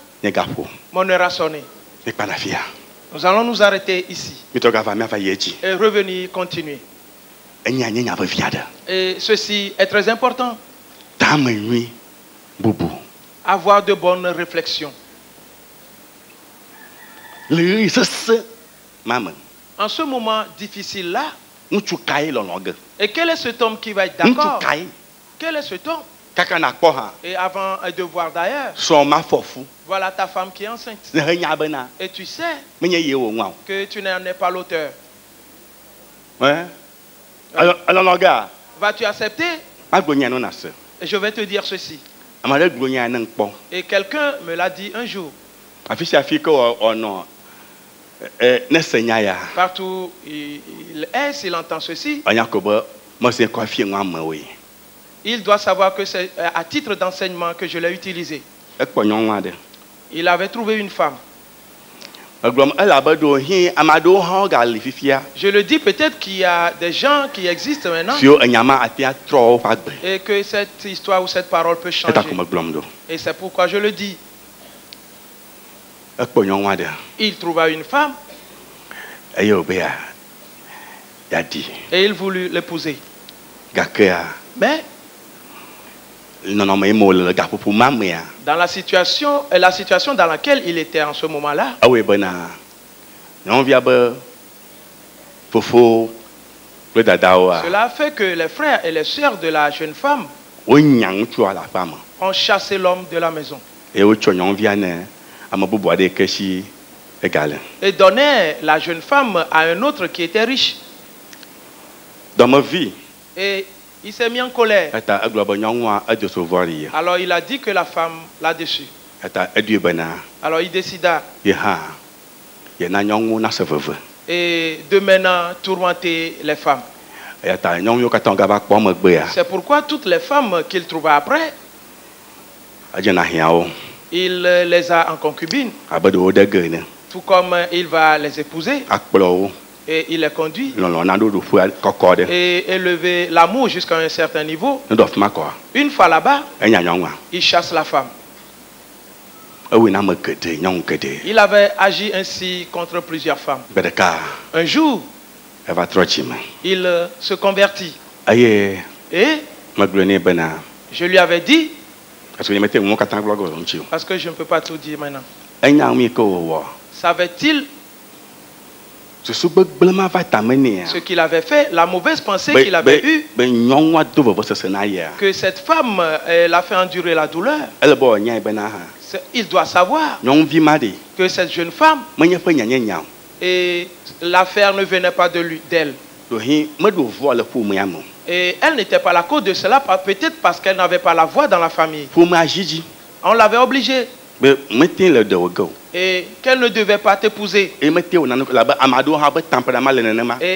mon heure a sonné. Nous allons nous arrêter ici et revenir continuer. Et ceci est très important. Avoir de bonnes réflexions. En ce moment difficile-là, et quel est cet homme qui va être d'accord? Quel est cet homme? Et avant de voir d'ailleurs, voilà ta femme qui est enceinte. Et tu sais que tu n'en es pas l'auteur. Vas-tu accepter? Et je vais te dire ceci. Et quelqu'un me l'a dit un jour. Partout il est, s'il entend ceci, il doit savoir que c'est à titre d'enseignement que je l'ai utilisé. Il avait trouvé une femme. Je le dis peut-être qu'il y a des gens qui existent maintenant et que cette histoire ou cette parole peut changer. Et c'est pourquoi je le dis. Il trouva une femme et il voulut l'épouser. Mais dans la situation dans laquelle il était en ce moment-là, cela a fait que les frères et les sœurs de la jeune femme ont chassé l'homme de la maison et donné la jeune femme à un autre qui était riche. Dans ma vie, et il s'est mis en colère. Alors il a dit que la femme l'a déçu. Alors il décida et de maintenant tourmenter les femmes. C'est pourquoi toutes les femmes qu'il trouva après, il les a en concubine. Tout comme il va les épouser. Et il les conduit et élever l'amour jusqu'à un certain niveau. Une fois là-bas, il chasse la femme. Il avait agi ainsi contre plusieurs femmes. Un jour, il se convertit. Et je lui avais dit, parce que je ne peux pas tout dire maintenant, savait-il ce qu'il avait fait, la mauvaise pensée qu'il avait eue, que cette femme l'a fait endurer la douleur? Il doit savoir que cette jeune femme, et l'affaire ne venait pas d'elle. Et elle n'était pas la cause de cela, peut-être parce qu'elle n'avait pas la voix dans la famille. On l'avait obligée. Et qu'elle ne devait pas t'épouser. Et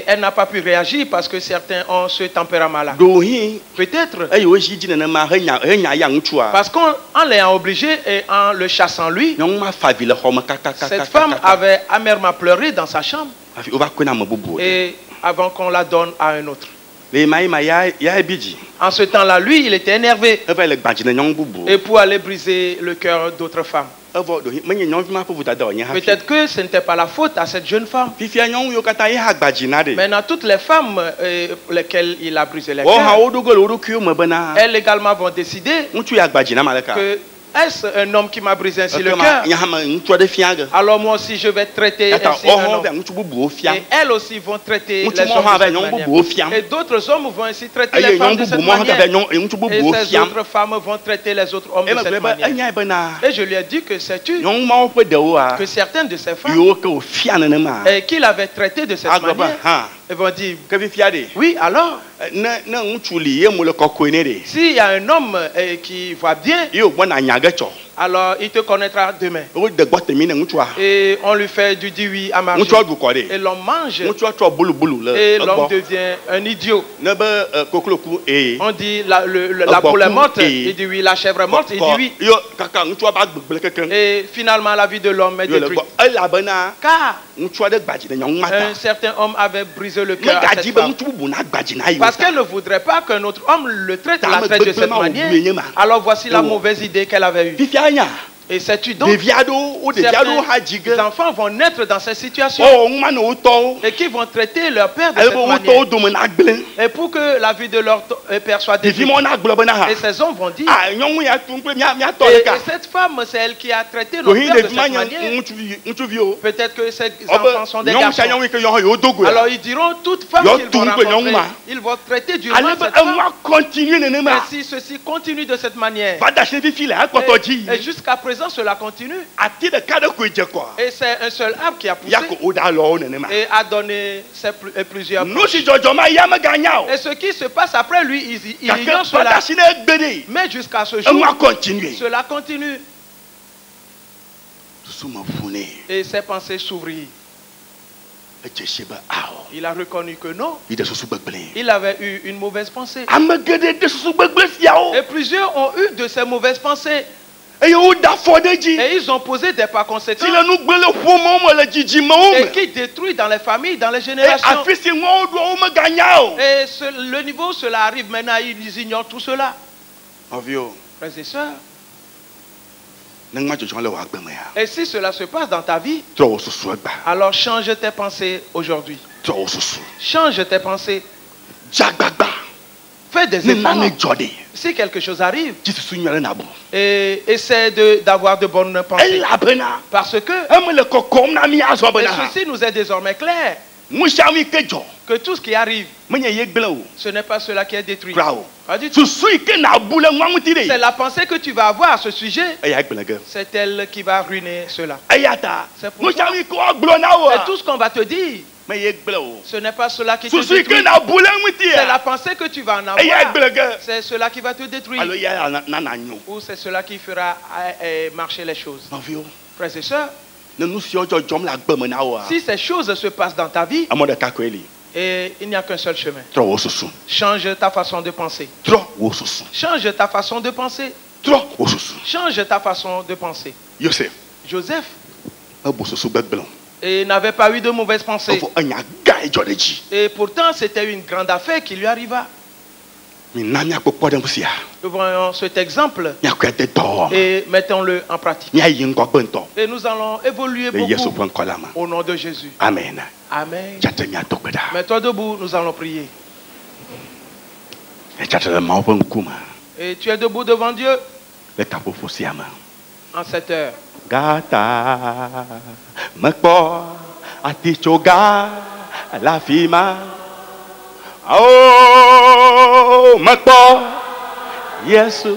elle n'a pas pu réagir parce que certains ont ce tempérament-là. Peut-être parce qu'en l'ayant obligé et en le chassant lui, cette femme avait amèrement pleuré dans sa chambre. Et avant qu'on la donne à un autre. En ce temps-là, lui, il était énervé. Et pour aller briser le cœur d'autres femmes. Peut-être que ce n'était pas la faute à cette jeune femme. Maintenant, toutes les femmes lesquelles il a brisé les cœurs, elles également vont décider que est-ce un homme qui m'a brisé ainsi le cœur? Alors moi aussi je vais traiter ainsi un homme. Et elles aussi vont traiter les hommes de cette manière. Et d'autres hommes vont ainsi traiter les femmes de cette manière. Et ces autres femmes vont traiter les autres hommes de cette manière. Et je lui ai dit que sais-tu que certaines de ces femmes qu'il avait traitées de cette manière, elles vont dire oui, alors s'il y a un homme qui voit bien, alors il te connaîtra demain. Et on lui fait du diwi à manger. Et l'homme mange. Et l'homme devient un idiot. On dit la poule est morte. Il dit oui. La chèvre est morte. Il dit oui. Et finalement la vie de l'homme est détruite. Car un certain homme avait brisé le cœur à cette femme. Parce qu'elle ne voudrait pas qu'un autre homme la traite de cette manière. Alors voici la mauvaise idée qu'elle avait eue. Et sais-tu donc, certains enfants vont naître dans cette situation et qui vont traiter leur père de cette manière. Et pour que la vie de leur père soit détruite. Et ces hommes vont dire, et cette femme, c'est elle qui a traité notre père de cette manière. Peut-être que ces enfants sont des garçons. Alors ils diront, toute femme qu'ils vont rencontrer, ils vont traiter durement cette femme. Et si ceci continue de cette manière, et jusqu'à présent, cela continue. Et c'est un seul arbre qui a poussé et a donné plusieurs branches. Et ce qui se passe après lui, il ignore cela. Mais jusqu'à ce jour, cela continue. Et ses pensées s'ouvrirent. Il a reconnu que non. Il avait eu une mauvaise pensée. Et plusieurs ont eu de ces mauvaises pensées. Et ils ont posé des pas conséquents. Et qui détruit dans les familles, dans les générations. Et le niveau où cela arrive maintenant, ils ignorent tout cela. Frères et sœurs. Et si cela se passe dans ta vie, alors change tes pensées aujourd'hui. Change tes pensées. Fais des efforts. Si quelque chose arrive, et essaie d'avoir de bonnes pensées. Parce que ceci nous est désormais clair. Que tout ce qui arrive, ce n'est pas cela qui est détruit. Pas du tout. C'est la pensée que tu vas avoir à ce sujet. C'est elle qui va ruiner cela. C'est pour ça. Et tout ce qu'on va te dire, ce n'est pas cela qui te détruit. C'est la pensée que tu vas en avoir. C'est cela qui va te détruire. Ou c'est cela qui fera marcher les choses. Frères et sœurs, si ces choses se passent dans ta vie, et il n'y a qu'un seul chemin. Change ta façon de penser. Change ta façon de penser. Change ta façon de penser. Joseph. Et n'avait pas eu de mauvaise pensée. Et pourtant, c'était une grande affaire qui lui arriva. Nous voyons cet exemple et mettons-le en pratique. Et nous allons évoluer beaucoup au nom de Jésus. Amen. Amen. Mets-toi debout, nous allons prier. Et tu es debout devant Dieu en cette heure. Gata makpo ati choga la fima oh makpo Yesu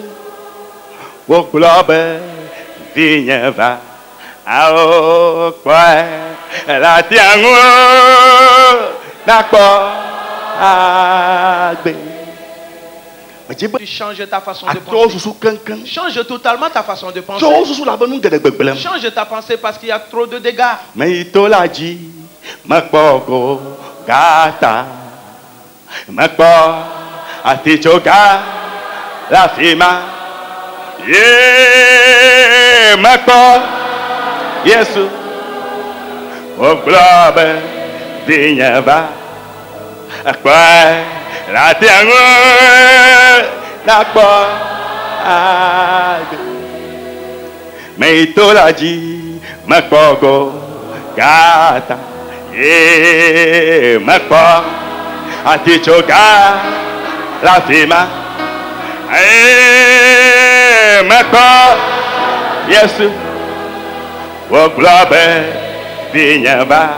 wokulabe vinyeva oh kwa la tiango nakpo agbe. Tu changes ta façon de penser. Change totalement ta façon de penser. Change ta pensée parce qu'il y a trop de dégâts. la tiango nakpo ade meitolaji makpogo gata makpo atichoga la fima makpo yesu wo globe vinyaba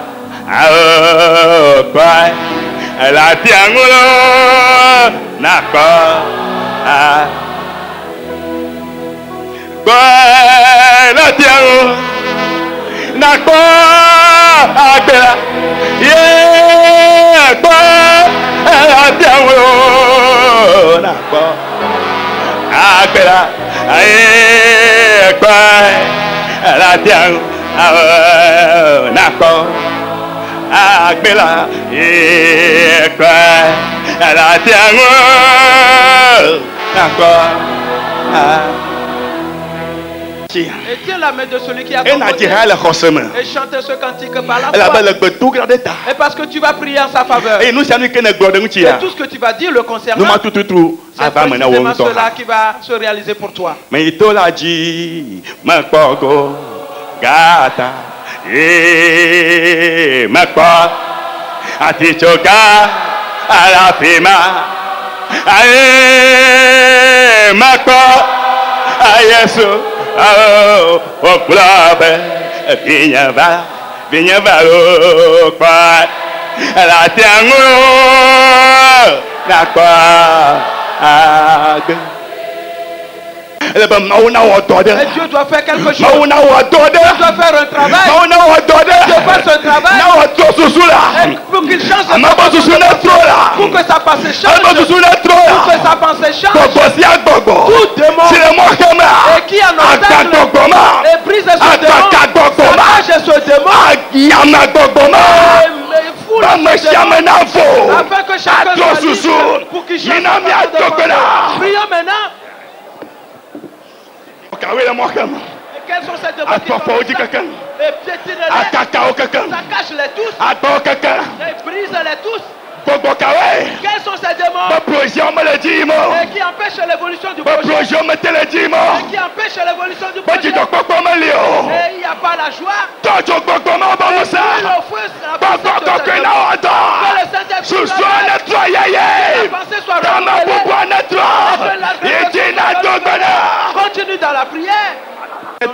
kwai la tiangulo nakpo kwai la tiangulo nakpo agbera kwai la tiangulo nakpo agbera kwai la tiangulo nakpo agbela kwai la tiangulo nakpo. Et tiens la main de celui qui a composé et chante ce cantique par la foi. Et parce que tu vas prier en sa faveur. Et tout ce que tu vas dire le concernant, c'est précisément cela qui va se réaliser pour toi. Gata makpa atichoka alafima makpa yesu okulabe vinyaba okpa la tiango nakpa Et Dieu doit faire quelque chose. Dieu doit faire un travail. Dieu fasse un travail. Et pour qu'il change pour que sa pensée change. Pour que sa pensée change. Tout démon et qui en obstacle et brise ce démon, s'arrache ce démon et foule ce démon afin que chacun soit libre pour qu'il change sa pensée. Prions maintenant. Et quels sont ces démons qui sont et piétinent-les, saccagent-les tous, et brise-les tous. Quels sont ces démons et qui empêchent l'évolution du projet, et qui empêchent l'évolution du projet, et il n'y a pas la joie, et le feu, la puissance de que le Saint-Esprit soit nettoyé, que la pensée soit renouvelée, et que continue dans la prière. Mon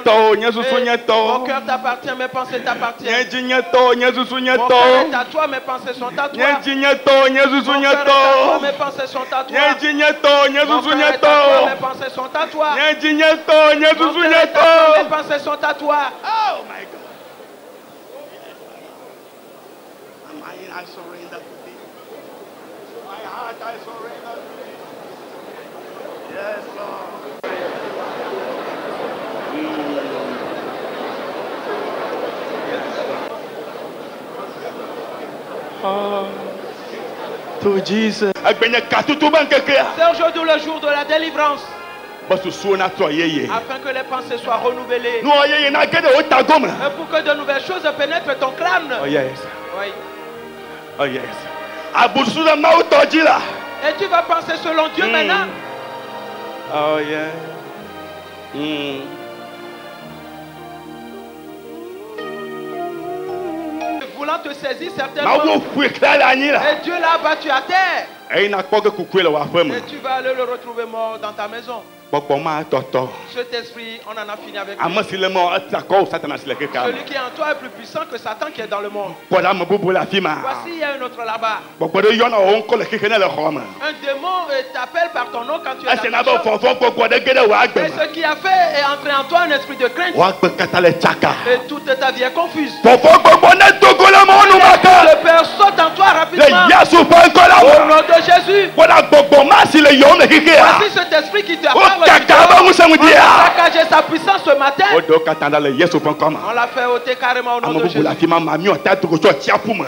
cœur t'appartient, mes pensées t'appartiennent. Mon cœur est à toi, mes pensées sont à toi. Mon cœur est à toi, mes pensées sont à toi. Mon cœur est à toi, mes pensées sont à toi. Mon cœur est à toi, mes pensées sont à toi. Oh my God. I surrender to thee. My heart I surrender to thee. Yes, Lord. To Jesus. C'est aujourd'hui le jour de la délivrance. Afin que les pensées soient renouvelées. Et pour que de nouvelles choses pénètrent ton crâne. Oh yes. Oui. Oh yes. Et tu vas penser selon Dieu maintenant. Oh yeah. Voulant te saisir certainement. Et Dieu l'a battu à terre. Et tu vas aller le retrouver mort dans ta maison. Cet esprit, on en a fini avec lui. Celui qui est en toi est plus puissant que Satan qui est dans le monde. Voici, il y a un autre là-bas. Un démon t'appelle par ton nom quand tu es dans ta chambre. Et ce qui a fait est entré en toi un esprit de crainte. Et toute ta vie est confuse. Le Père saute en toi rapidement. Au nom de Jésus. Voici cet esprit qui t'a parlé. On a saccagé sa puissance ce matin. On l'a fait ôter carrément au nom de Jésus.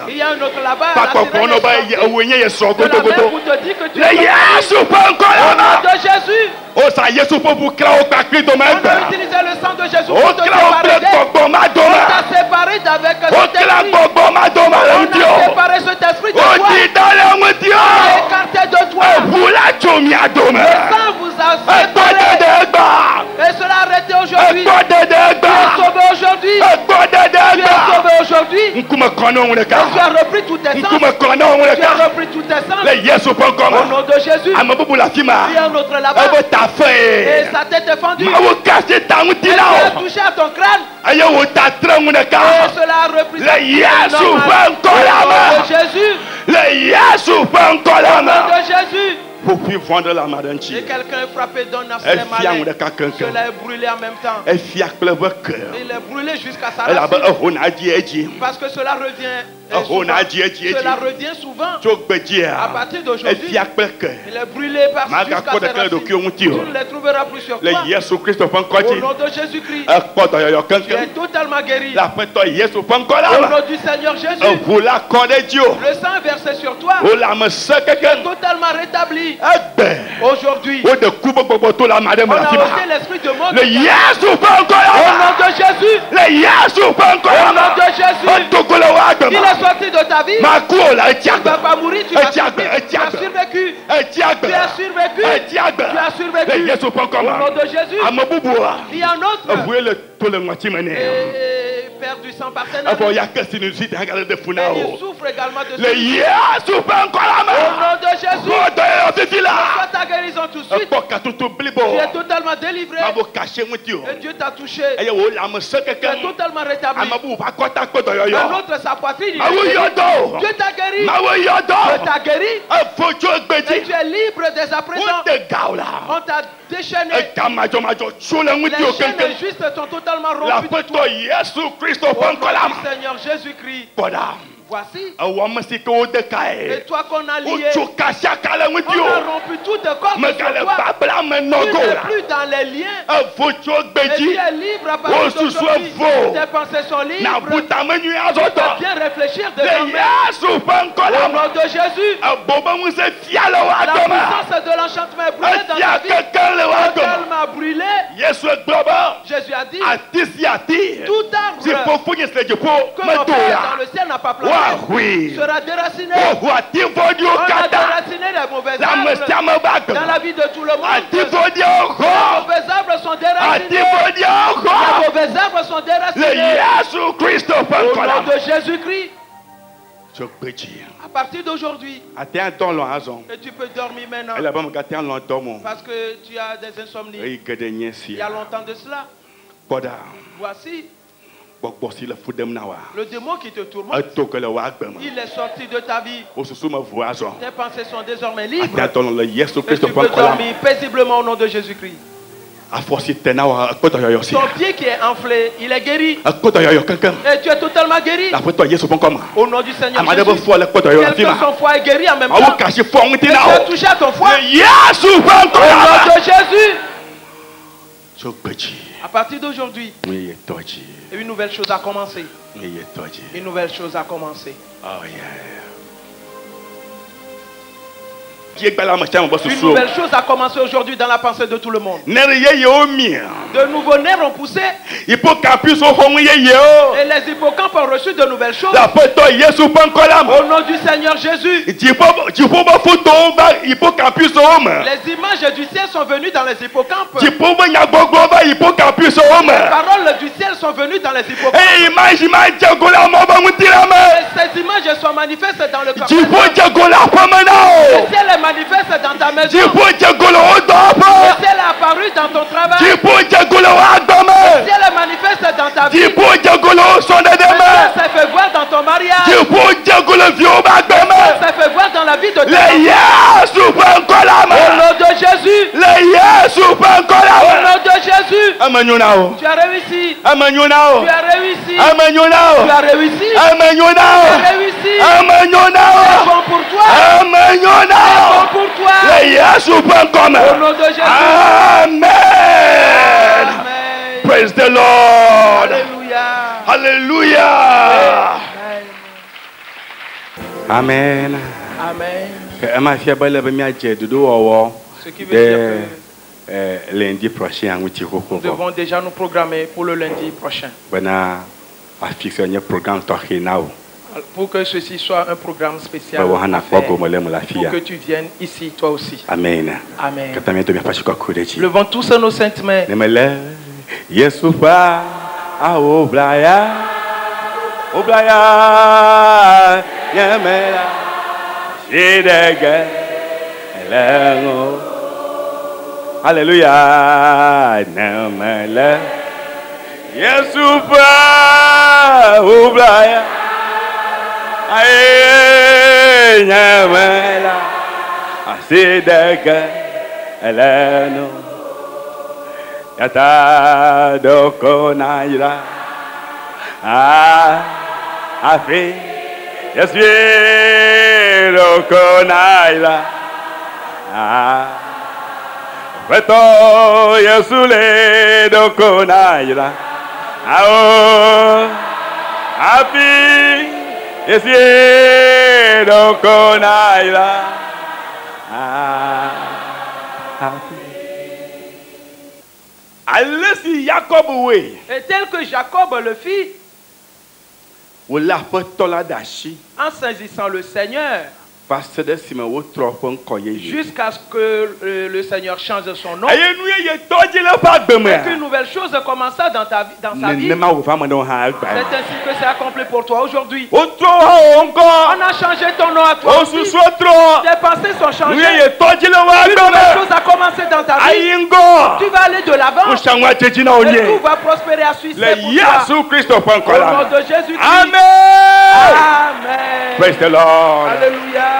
Il y a un autre là-bas. La sirène est sortie. De la mer pour te dire que tu es au nom de Jésus. On a utilisé le sang de Jésus pour te séparer d'elle. On t'a séparé d'avec cet esprit. On a séparé cet esprit de toi. On a écarté de vous a séparé. Et cela a arrêté aujourd'hui. Tu es sauvé aujourd'hui. Tu es sauvé aujourd'hui. Et tu as repris tous tes sens. Tu as repris tous tes sens. Au nom de Jésus. Il y a un autre là-bas. Et sa tête est fendue. Et tu as touché à ton crâne. Et cela a repris sa vie normale. Au nom de Jésus. Au nom de Jésus. Et quelqu'un est frappé d'un accident malade. Cela est brûlé en même temps. Il est brûlé jusqu'à sa racine. Parce que cela revient. Cela revient souvent. À partir d'aujourd'hui, il est brûlé jusqu'à sa racine. Tu ne les trouveras plus sur toi. Au nom de Jésus-Christ, tu es totalement guéri. Au nom du Seigneur Jésus, le sang versé sur toi, tu es totalement rétabli. Aujourd'hui, on a ôté l'esprit de mort. Au nom de Jésus, au nom de Jésus, il est sorti de ta vie. Tu ne vas pas mourir, tu as survécu. Tu as survécu. Tu as survécu. Au nom de Jésus, il y a un autre perdu sans partenaire. Et il souffre également de ce au nom de Jésus, reçois ta guérison tout de suite. Tu es totalement délivré. Et Dieu t'a touché. Tu es totalement rétabli. Un autre sa poitrine. Dieu t'a guéri. Dieu t'a guéri. Et tu es libre dès à présent. On t'a déchaîné. Les chaînes injustes sont totalement rompues de toi. Au nom du Seigneur Jésus-Christ. Voici. Et toi qu'on a lié, on a rompu tout de corps sur toi. Tu n'es plus dans les liens. Et tu es libre à partir d'aujourd'hui. Tes pensées sont libres. Tu peux bien réfléchir désormais. Au nom de Jésus, la puissance de l'enchantement est brûlée dans ta vie. Totalement brûlée. Jésus a dit, tout arbre que mon Père dans le ciel n'a pas planté sera déraciné. On a déraciné les mauvais arbres dans la vie de tout le monde. Les mauvais arbres sont déracinés. Les mauvais arbres sont déracinés. Au nom de Jésus-Christ. À partir d'aujourd'hui, et tu peux dormir maintenant parce que tu as des insomnies. Il y a longtemps de cela. Voici le démon qui te tourmente. Il est sorti de ta vie. Tes pensées sont désormais libres. Et tu peux dormir paisiblement au nom de Jésus-Christ. Ton pied qui est enflé, il est guéri. Et tu es totalement guéri. Au nom du Seigneur Jésus. Quelqu'un son foie est guéri en même temps. Et tu as touché à ton foie. Au nom de Jésus. À partir d'aujourd'hui, une nouvelle chose a commencé. Une nouvelle chose a commencé. Une nouvelle chose a commencé aujourd'hui dans la pensée de tout le monde. De nouveaux nerfs ont poussé. Et les hippocampes ont reçu de nouvelles choses. Au nom du Seigneur Jésus. Les images du ciel sont venues dans les hippocampes. Les paroles du ciel sont venues dans les hippocampes. Et ces images sont manifestes dans le corps. Le ciel est manifeste dans ta maison. Le ciel est apparu dans ton travail. Le ciel est manifeste dans ta vie. Le ciel s'est fait voir dans ton mariage. Le ciel s'est fait voir dans la vie de tes enfants. Au nom de Jésus. Au nom de Jésus. Tu as réussi. Tu as réussi. Tu as réussi. Tu as réussi. C'est bon pour toi. Bon pour toi. Au nom de Jésus. Amen. Praise the Lord. Alléluia. Hallelujah. Amen. Amen. Ce qui veut dire que lundi prochain, nous devons déjà nous programmer pour le lundi prochain. Pour que ceci soit un programme spécial pour que tu viennes ici toi aussi. Amen. Amen. Levons tous nos saintes mains. Yesufa Oblaya Yamela Jidege Elengo Alléluia Namela Yesufa Oblaya Yamela Jidege Elengo Yata doko naira afi yesye doko naira veto yesule doko naira afi yesye doko naira afi. Et tel que Jacob le fit, en saisissant le Seigneur, jusqu'à ce que le Seigneur change son nom, et qu'une nouvelle chose commença dans sa vie. C'est ainsi que c'est accompli pour toi aujourd'hui. On a changé ton nom à toi aussi. Tes pensées sont changées. Une nouvelle chose a commencé dans ta vie. Tu vas aller de l'avant. Et tout va prospérer à succès pour toi. Au nom de Jésus-Christ. Amen. Amen. Praise the Lord. Alléluia.